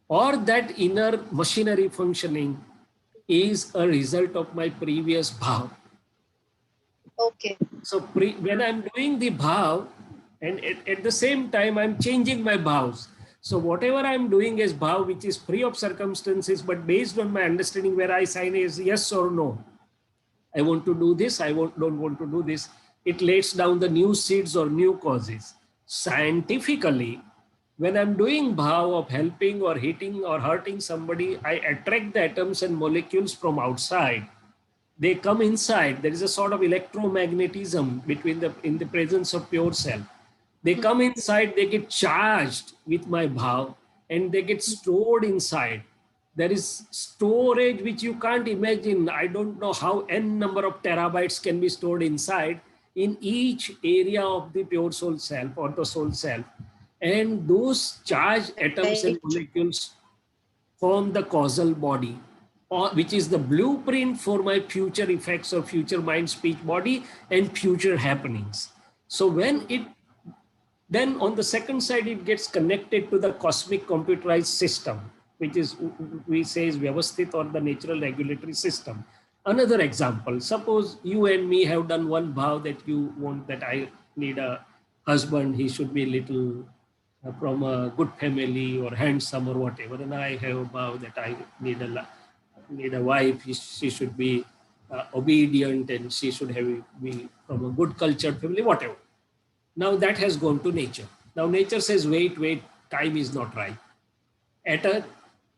S1: or that inner machinery functioning, is a result of my previous bhav.
S7: Okay.
S1: So when I'm doing the bhav, and at the same time I'm changing my bhavs. So whatever I'm doing as bhav, which is free of circumstances, but based on my understanding, where I sign is yes or no. I want to do this, don't want to do this. It lays down the new seeds or new causes. Scientifically, when I'm doing bhav of helping or hitting or hurting somebody, I attract the atoms and molecules from outside. They come inside. There is a sort of electromagnetism in the presence of pure self. They come inside, they get charged with my bhav, and they get stored inside. there is storage which you can't imagine. I don't know how n number of terabytes can be stored inside in each area of the pure soul self or the soul self. And those charged atoms and molecules form the causal body, or which is the blueprint for my future effects or future mind, speech, body, and future happenings. So when it, then on the second side, it gets connected to the cosmic computerized system, which is, we say is Vyavasthit, or the natural regulatory system. Another example, suppose you and me have done one vow that you want, that I need a husband, he should be little from a good family or handsome or whatever. And I have a vow that I need a wife, she should be obedient and she should be from a good cultured family, whatever. Now that has gone to nature. Now nature says, wait, time is not right. At a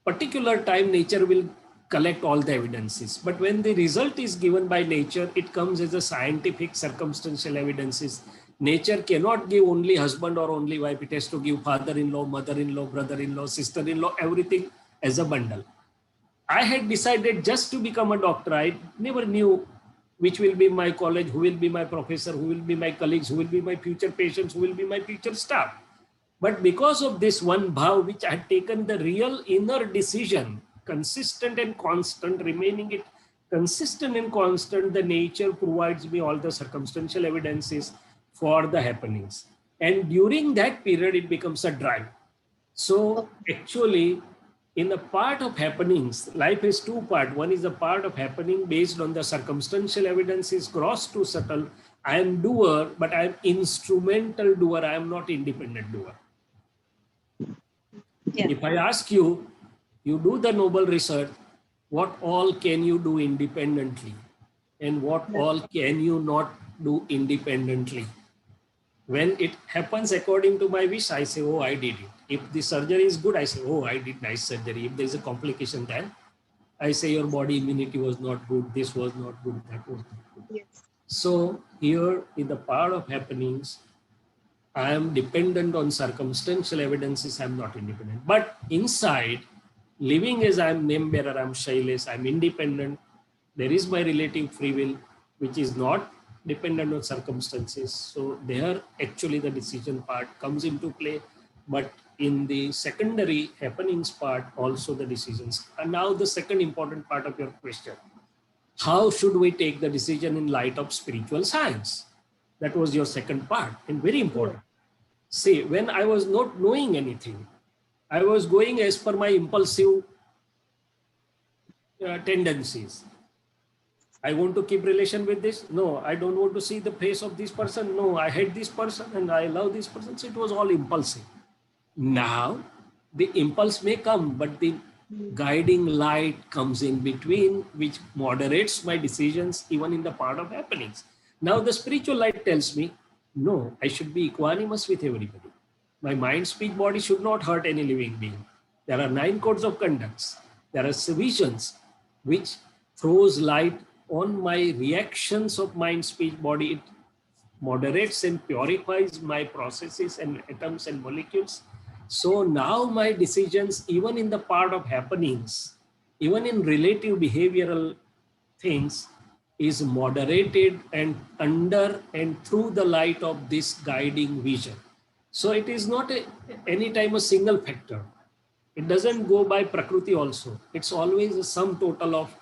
S1: particular time, nature will collect all the evidences. But when the result is given by nature, it comes as a scientific circumstantial evidences. Nature cannot give only husband or only wife. It has to give father-in-law, mother-in-law, brother-in-law, sister-in-law, everything as a bundle. I had decided just to become a doctor. I never knew which will be my college, who will be my professor, who will be my colleagues, who will be my future patients, who will be my future staff. But because of this one bhav, which I had taken the real inner decision, consistent and constant, remaining it consistent and constant, the nature provides me all the circumstantial evidences for the happenings. And during that period, it becomes a drive. So actually, in a part of happenings, life is two parts. One is a part of happening based on the circumstantial evidences, gross to subtle. I am doer, but I am instrumental doer. I am not independent doer. Yeah. If I ask you, you do the noble research, what all can you do independently? And what all can you not do independently? When it happens according to my wish, I say, oh, I did it. If the surgery is good, I say, oh, I did nice surgery. If there is a complication, then I say your body immunity was not good, this was not good, that was not good. Yes. So here in the part of happenings, I am dependent on circumstantial evidences, I am not independent. But inside, living as I am name bearer, I am Shailesh, I am independent. There is my relative free will, which is not dependent on circumstances. So there actually the decision part comes into play. But in the secondary happenings part, also the decisions. And now the second important part of your question. How should we take the decision in light of spiritual science? That was your second part and very important. See, when I was not knowing anything, I was going as per my impulsive tendencies. I want to keep relation with this. No, I don't want to see the face of this person. No, I hate this person and I love this person. So it was all impulsive. Now, the impulse may come, but the guiding light comes in between, which moderates my decisions even in the part of happenings. Now, the spiritual light tells me, no, I should be equanimous with everybody. My mind, speech, body should not hurt any living being. There are 9 codes of conducts. There are visions which throws light on my reactions of mind, speech, body. It moderates and purifies my processes and atoms and molecules. So now my decisions, even in the part of happenings, even in relative behavioral things, is moderated and under and through the light of this guiding vision. So it is not any time a single factor. It doesn't go by Prakriti also. It's always a sum total of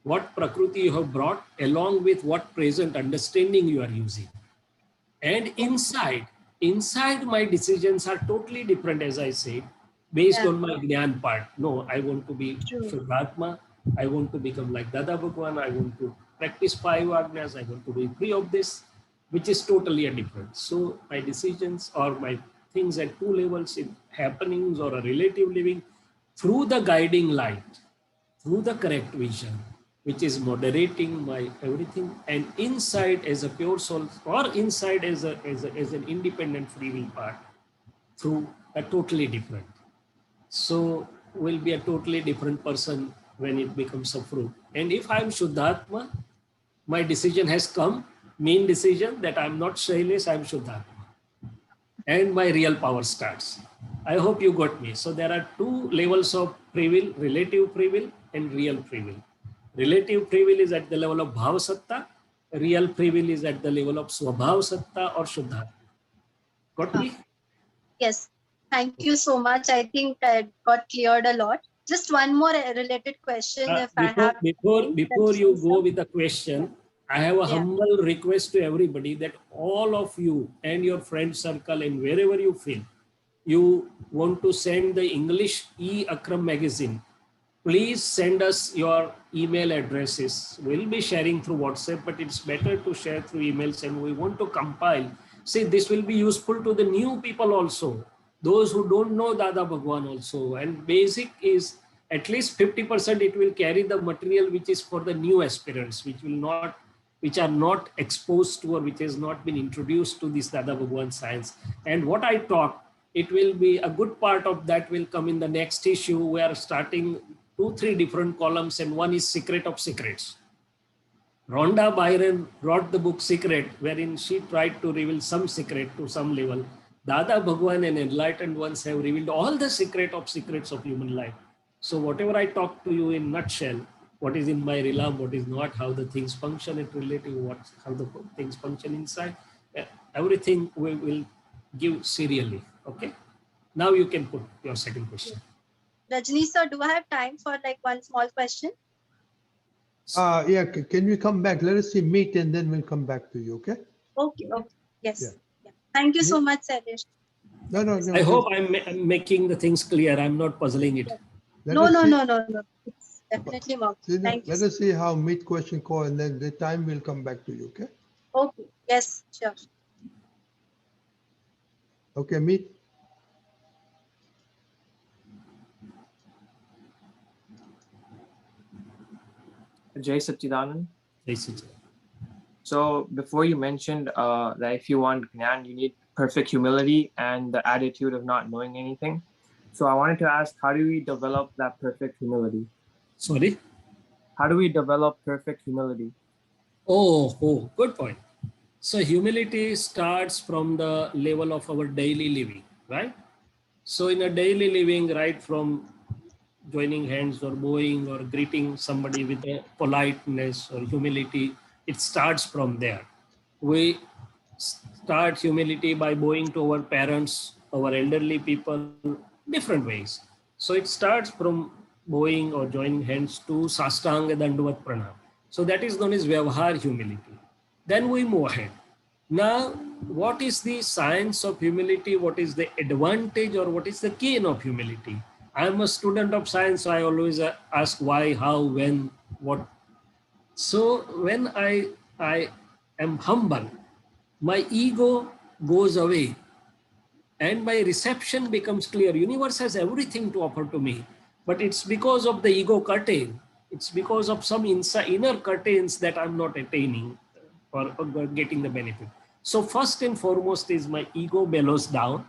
S1: what Prakriti you have brought along with what present understanding you are using. And inside my decisions are totally different, as I said, based on my Gyan part. No, I want to be Shudhdhatma. I want to become like Dada Bhagwan. I want to practice 5 Agnas. I want to be free of this, which is totally a difference. So my decisions or my things at 2 levels, in happenings or a relative living, through the guiding light, through the correct vision, which is moderating my everything, and inside as a pure soul or inside as an independent free will part, through a totally different. So will be a totally different person when it becomes a fruit. And if I'm Shudhdhatma, my decision has come, main decision that I'm not Shailesh, I'm Shudhdhatma. And my real power starts. I hope you got me. So there are two levels of free will, relative free will and real free will. Relative free will is at the level of Bhav Satta. Real free will is at the level of Swabhav Satta or Shudhdhatma. Got
S7: Huh.
S1: me?
S7: Yes. Thank you so much. I think I got cleared a lot. Just one more related question, if I have time.
S1: Before you go with the question, I have a
S7: Yeah.
S1: humble request to everybody that all of you and your friend circle and wherever you feel, you want to send the English Akram Magazine, please send us your email addresses. We'll be sharing through WhatsApp, but it's better to share through emails, and we want to compile. See, this will be useful to the new people also, those who don't know Dada Bhagwan also. And basic is at least 50% it will carry the material which is for the new aspirants, which are not exposed to or which has not been introduced to this Dada Bhagwan science. And what I talk, it will be a good part of that will come in the next issue. We are starting 2-3 different columns, and one is Secret of Secrets. Rhonda Byron wrote the book Secret, wherein she tried to reveal some secret to some level. Dada Bhagwan and enlightened ones have revealed all the secrets of human life. So whatever I talk to you in nutshell, what is in my realm, what is not, how the things function at relative, how the things function inside, everything we will give serially. Okay. Now you can put your second question.
S7: Rajni sir, do I have time for like one small question?
S2: Yeah, can we come back? Let us see meet and then we'll come back to you, okay?
S7: Okay, okay. Yes.
S2: Yeah.
S7: Yeah. Thank you so much, Sailesh.
S2: No.
S1: I hope I'm making the things clear. I'm not puzzling it.
S7: No. It's definitely more. Thank you.
S2: Let us see how meet question call, and then the time will come back to you, okay?
S7: Okay. Yes, sure.
S2: Okay, meet.
S5: Jai Satchidanand.
S1: Yes.
S5: So before you mentioned that if you want Gnan, you need perfect humility and the attitude of not knowing anything. So I wanted to ask, how do we develop that perfect humility?
S1: Sorry?
S5: How do we develop perfect humility?
S1: Oh, good point. So humility starts from the level of our daily living, right? So in a daily living, right from joining hands or bowing or greeting somebody with a politeness or humility, it starts from there. We start humility by bowing to our parents, our elderly people, different ways. So it starts from bowing or joining hands to Sastanga Dandavat Pranam. So that is known as Vyavahar humility. Then we move ahead. Now, what is the science of humility? What is the advantage or what is the gain of humility? I am a student of science, so I always ask why, how, when, what. So when I am humble, my ego goes away and my reception becomes clear. Universe has everything to offer to me, but it's because of the ego curtain. It's because of some inner curtains that I'm not attaining or getting the benefit. So first and foremost is my ego bellows down.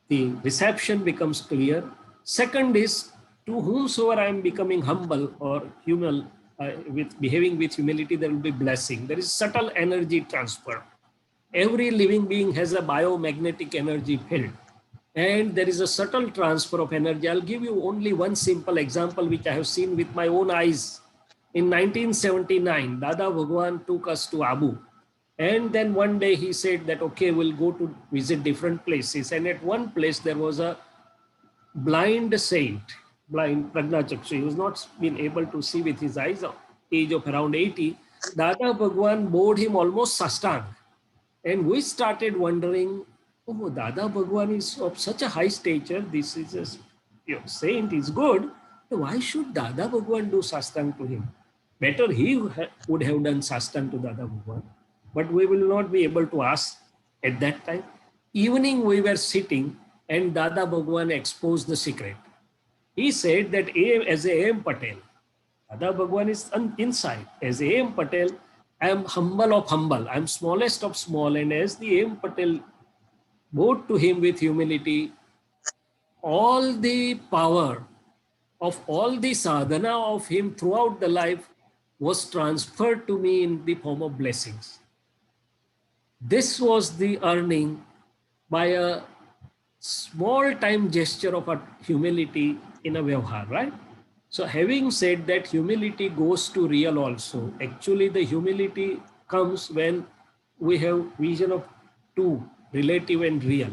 S1: The reception becomes clear. Second is to whomsoever I am becoming humble or humble, with behaving with humility, there will be blessing. There is subtle energy transfer. Every living being has a biomagnetic energy field, and there is a subtle transfer of energy. I'll give you only one simple example which I have seen with my own eyes. In 1979, Dada Bhagwan took us to Abu. And then one day he said that, okay, we'll go to visit different places. And at one place there was a blind saint, blind Prajnachaksha. He was not been able to see with his eyes, age of around 80. Dada Bhagwan bowed him almost sastang. And we started wondering, oh, Dada Bhagwan is of such a high stature. This is a saint, is good. Why should Dada Bhagwan do sastang to him? Better he would have done sastang to Dada Bhagwan. But we will not be able to ask at that time. Evening we were sitting and Dada Bhagwan exposed the secret. He said that as A.M. Patel, Dada Bhagwan is inside. As A.M. Patel, I am humble of humble. I am smallest of small. And as the A.M. Patel bowed to him with humility, all the power of all the sadhana of him throughout the life was transferred to me in the form of blessings. This was the earning by a small time gesture of a humility in a vyavhar, right? So having said that, humility goes to real also. Actually, the humility comes when we have vision of two, relative and real.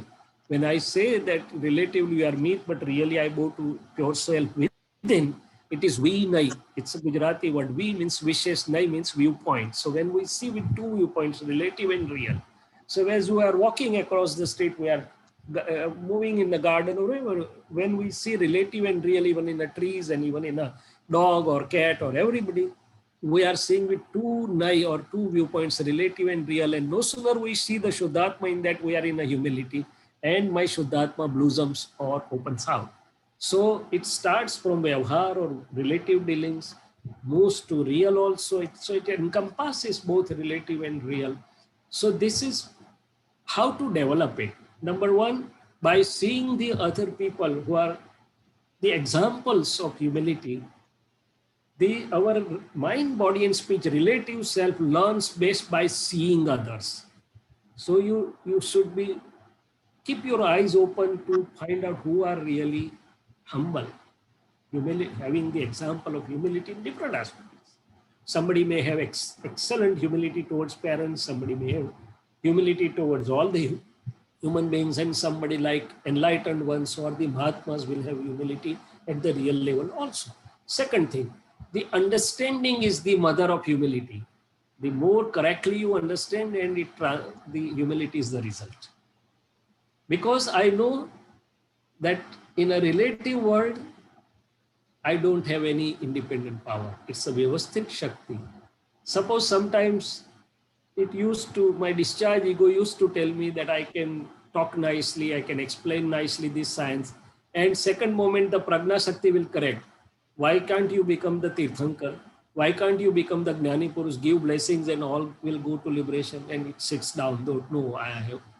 S1: When I say that relatively we are meat, but really I go to pure self within, it is we nai. It's a Gujarati word. We means wishes, nai means viewpoint. So when we see with two viewpoints, relative and real. So as we are walking across the street, we are moving in the garden or wherever, when we see relative and real, even in the trees and even in a dog or cat or everybody, we are seeing with two nai or two viewpoints, relative and real. And no sooner we see the Shudhdhatma in that, we are in a humility, and my Shudhdhatma blossoms or opens out. So it starts from vyavhar or relative dealings, moves to real also. So it encompasses both relative and real. So this is how to develop it. Number one, by seeing the other people who are the examples of humility, our mind, body, and speech relative self learns best by seeing others. So you should be keep your eyes open to find out who are really humble, humility, having the example of humility in different aspects. Somebody may have excellent humility towards parents, somebody may have humility towards all the human beings, and somebody like enlightened ones or the Mahatmas will have humility at the real level also. Second thing, the understanding is the mother of humility. The more correctly you understand, and the humility is the result. Because I know that in a relative world, I don't have any independent power. It's a vyavasthit Shakti. Suppose sometimes my discharge ego used to tell me that I can talk nicely, I can explain nicely this science. And second moment, the Prajna Shakti will correct. Why can't you become the Tirthankar? Why can't you become the Gyani Purush, give blessings and all will go to liberation? And it sits down, though, no, I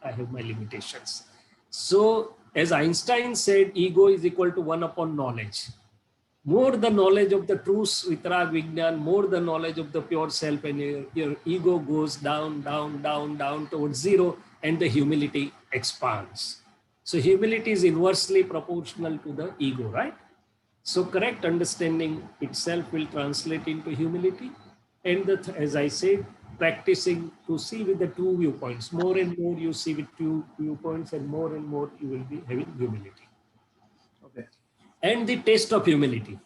S1: have my limitations. So as Einstein said, ego is equal to 1 upon knowledge. More the knowledge of the truth, Vitrag Vignan, more the knowledge of the pure self, and your ego goes down, down, down, down towards zero, and the humility expands. So humility is inversely proportional to the ego, right? So correct understanding itself will translate into humility. And as I said, practicing to see with the two viewpoints. More and more you see with two viewpoints, and more you will be having humility.
S5: Okay.
S1: And the taste of humility.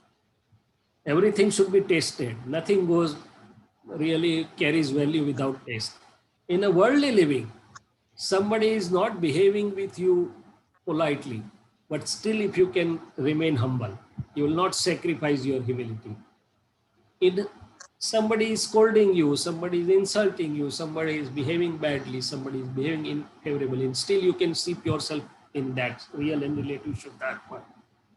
S1: Everything should be tasted. Nothing really carries value without taste. In a worldly living, somebody is not behaving with you politely, but still if you can remain humble, you will not sacrifice your humility. Somebody is scolding you, somebody is insulting you, somebody is behaving badly, somebody is behaving unfavorably, and still you can see yourself in that real and relative Shudhdhatma.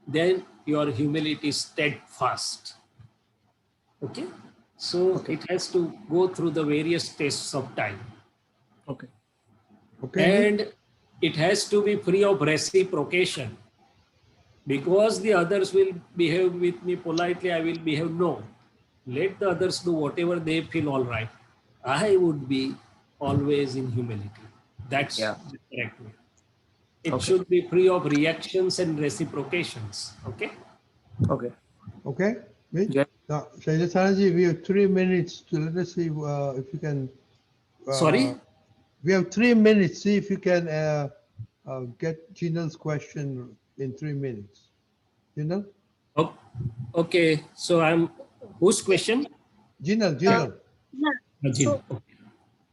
S1: Then your humility is steadfast. Okay? So it has to go through the various tests of time.
S5: Okay.
S1: And it has to be free of reciprocation. Because the others will behave with me politely, I will behave no. Let the others do whatever they feel all right. I would be always in humility. That's the correct way. It should be free of reactions and reciprocations. Okay?
S5: Okay.
S2: Okay.
S5: Yeah.
S2: Now, Shaileshanandji, we have 3 minutes to let us see if you can.
S1: Sorry?
S2: We have 3 minutes. See if you can get Jinal's question in 3 minutes. Jinal?
S1: Oh, okay. So whose question?
S2: Jinal.
S7: Yeah.
S1: Jinal.
S7: So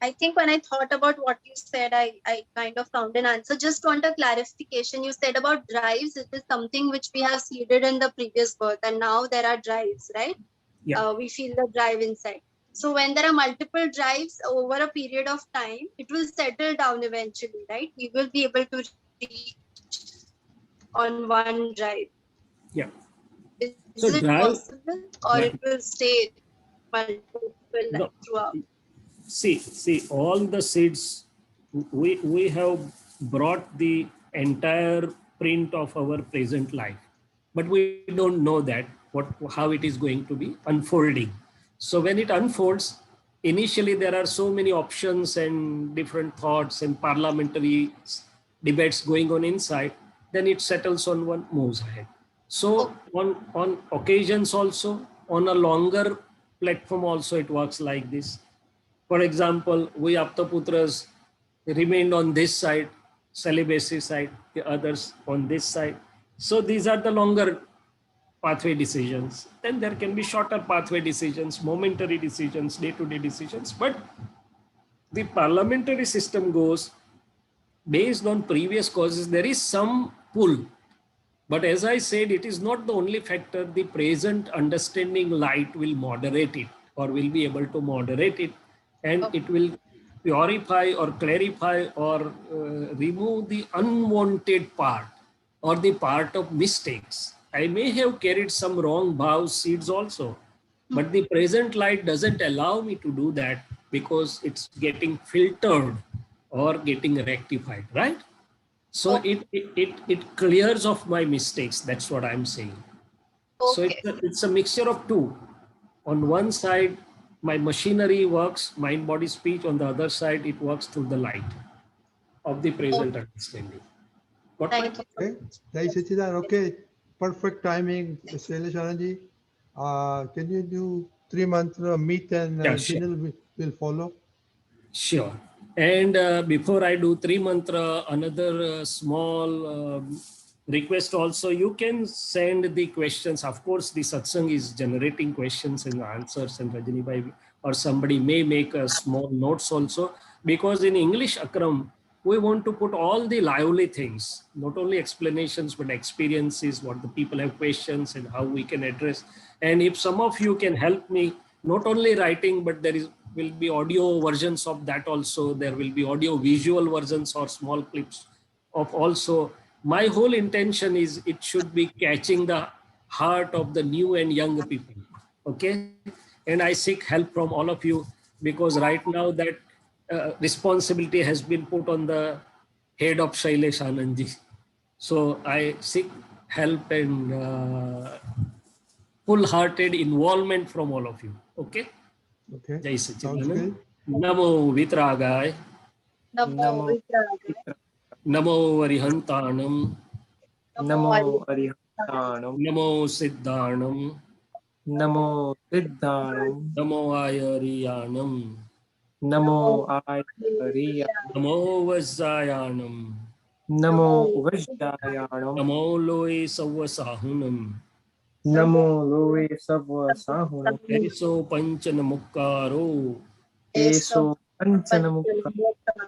S7: I think when I thought about what you said, I kind of found an answer. Just want a clarification. You said about drives. It is something which we have seeded in the previous birth, and now there are drives, right?
S1: Yeah.
S7: We feel the drive inside. So when there are multiple drives over a period of time, it will settle down eventually, right? We will be able to reach on one drive.
S1: Yeah.
S7: Is
S1: So
S7: it
S1: drive,
S7: possible, or it will stay multiple
S1: no,
S7: throughout?
S1: see, all the seeds, we have brought the entire print of our present life, but we don't know that how it is going to be unfolding. So when it unfolds, initially there are so many options and different thoughts and parliamentary debates going on inside, then it settles on one, moves ahead. So on occasions also, on a longer platform also, it works like this. For example, we Aptputras remained on this side, celibacy side, the others on this side. So these are the longer pathway decisions. Then there can be shorter pathway decisions, momentary decisions, day-to-day decisions. But the parliamentary system goes based on previous causes. There is some pull. But as I said, it is not the only factor. The present understanding light will moderate it, or will be able to moderate it, and it will purify or clarify or remove the unwanted part or the part of mistakes. I may have carried some wrong Bhav seeds also, but the present light doesn't allow me to do that because it's getting filtered or getting rectified, right? So it clears off my mistakes. That's what I'm saying. So it's a mixture of two. On one side, my machinery works, mind, body, speech. On the other side, it works through the light of the present understanding. Got my point?
S2: Okay. Jai Sachidan. Okay. Perfect timing, Shaileshanandji. Can you do 3 mantra meet and
S1: Yeah, sure.
S2: Jinil will follow?
S1: Sure. And before I do three mantra, another small request also, you can send the questions. Of course, the satsang is generating questions and answers, and Rajani Bhai or somebody may make a small notes also, because in English, Akram, we want to put all the lively things, not only explanations, but experiences, what the people have questions and how we can address. And if some of you can help me, not only writing, but there will be audio versions of that also. There will be audio visual versions or small clips of also. My whole intention is it should be catching the heart of the new and young people. Okay. And I seek help from all of you, because right now that responsibility has been put on the head of Shaileshanandji. So I seek help and full-hearted involvement from all of you. Okay.
S2: Okay.
S1: Jai
S2: Sounds
S1: Sachidanand.
S2: good.
S1: Namo Vitragaya.
S5: Namo
S1: Namo Varihantanam.
S5: Namo Arihantanam.
S1: Namo Siddhanam.
S5: Namo Siddhanam.
S1: Namo Ayariyanam.
S5: Namo Ayariya.
S1: Namo Vajjayanam.
S5: Namo Vajjayanam.
S1: Namo Loe Savasahunam.
S5: Namo Loe Sabva Sahunam.
S1: Eso Panchanamukkaro.
S5: Eso Panchanamukha.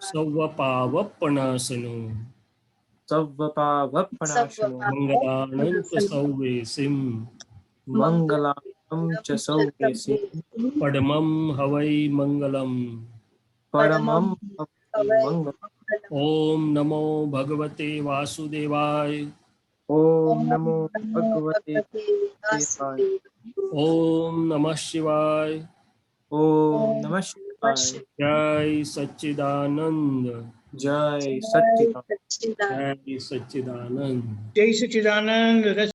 S1: Savapavapanasano.
S5: Savvapavappanashano.
S1: Mangalananta Sauvesim.
S5: Mangalam cha Sauvesi.
S1: Padamam Havai Mangalam.
S5: Paramam Mangalam.
S1: Om Namo Bhagavate Vasudevaya.
S5: Om Namo Bhagavate Vasudevaya.
S1: Om Namah Shivaya.
S5: Om Namah Shivaya.
S1: Jai Sachidanand.
S5: Jai Satchidanand.
S1: Jai Sachidanand.
S4: Jai Sachidanand.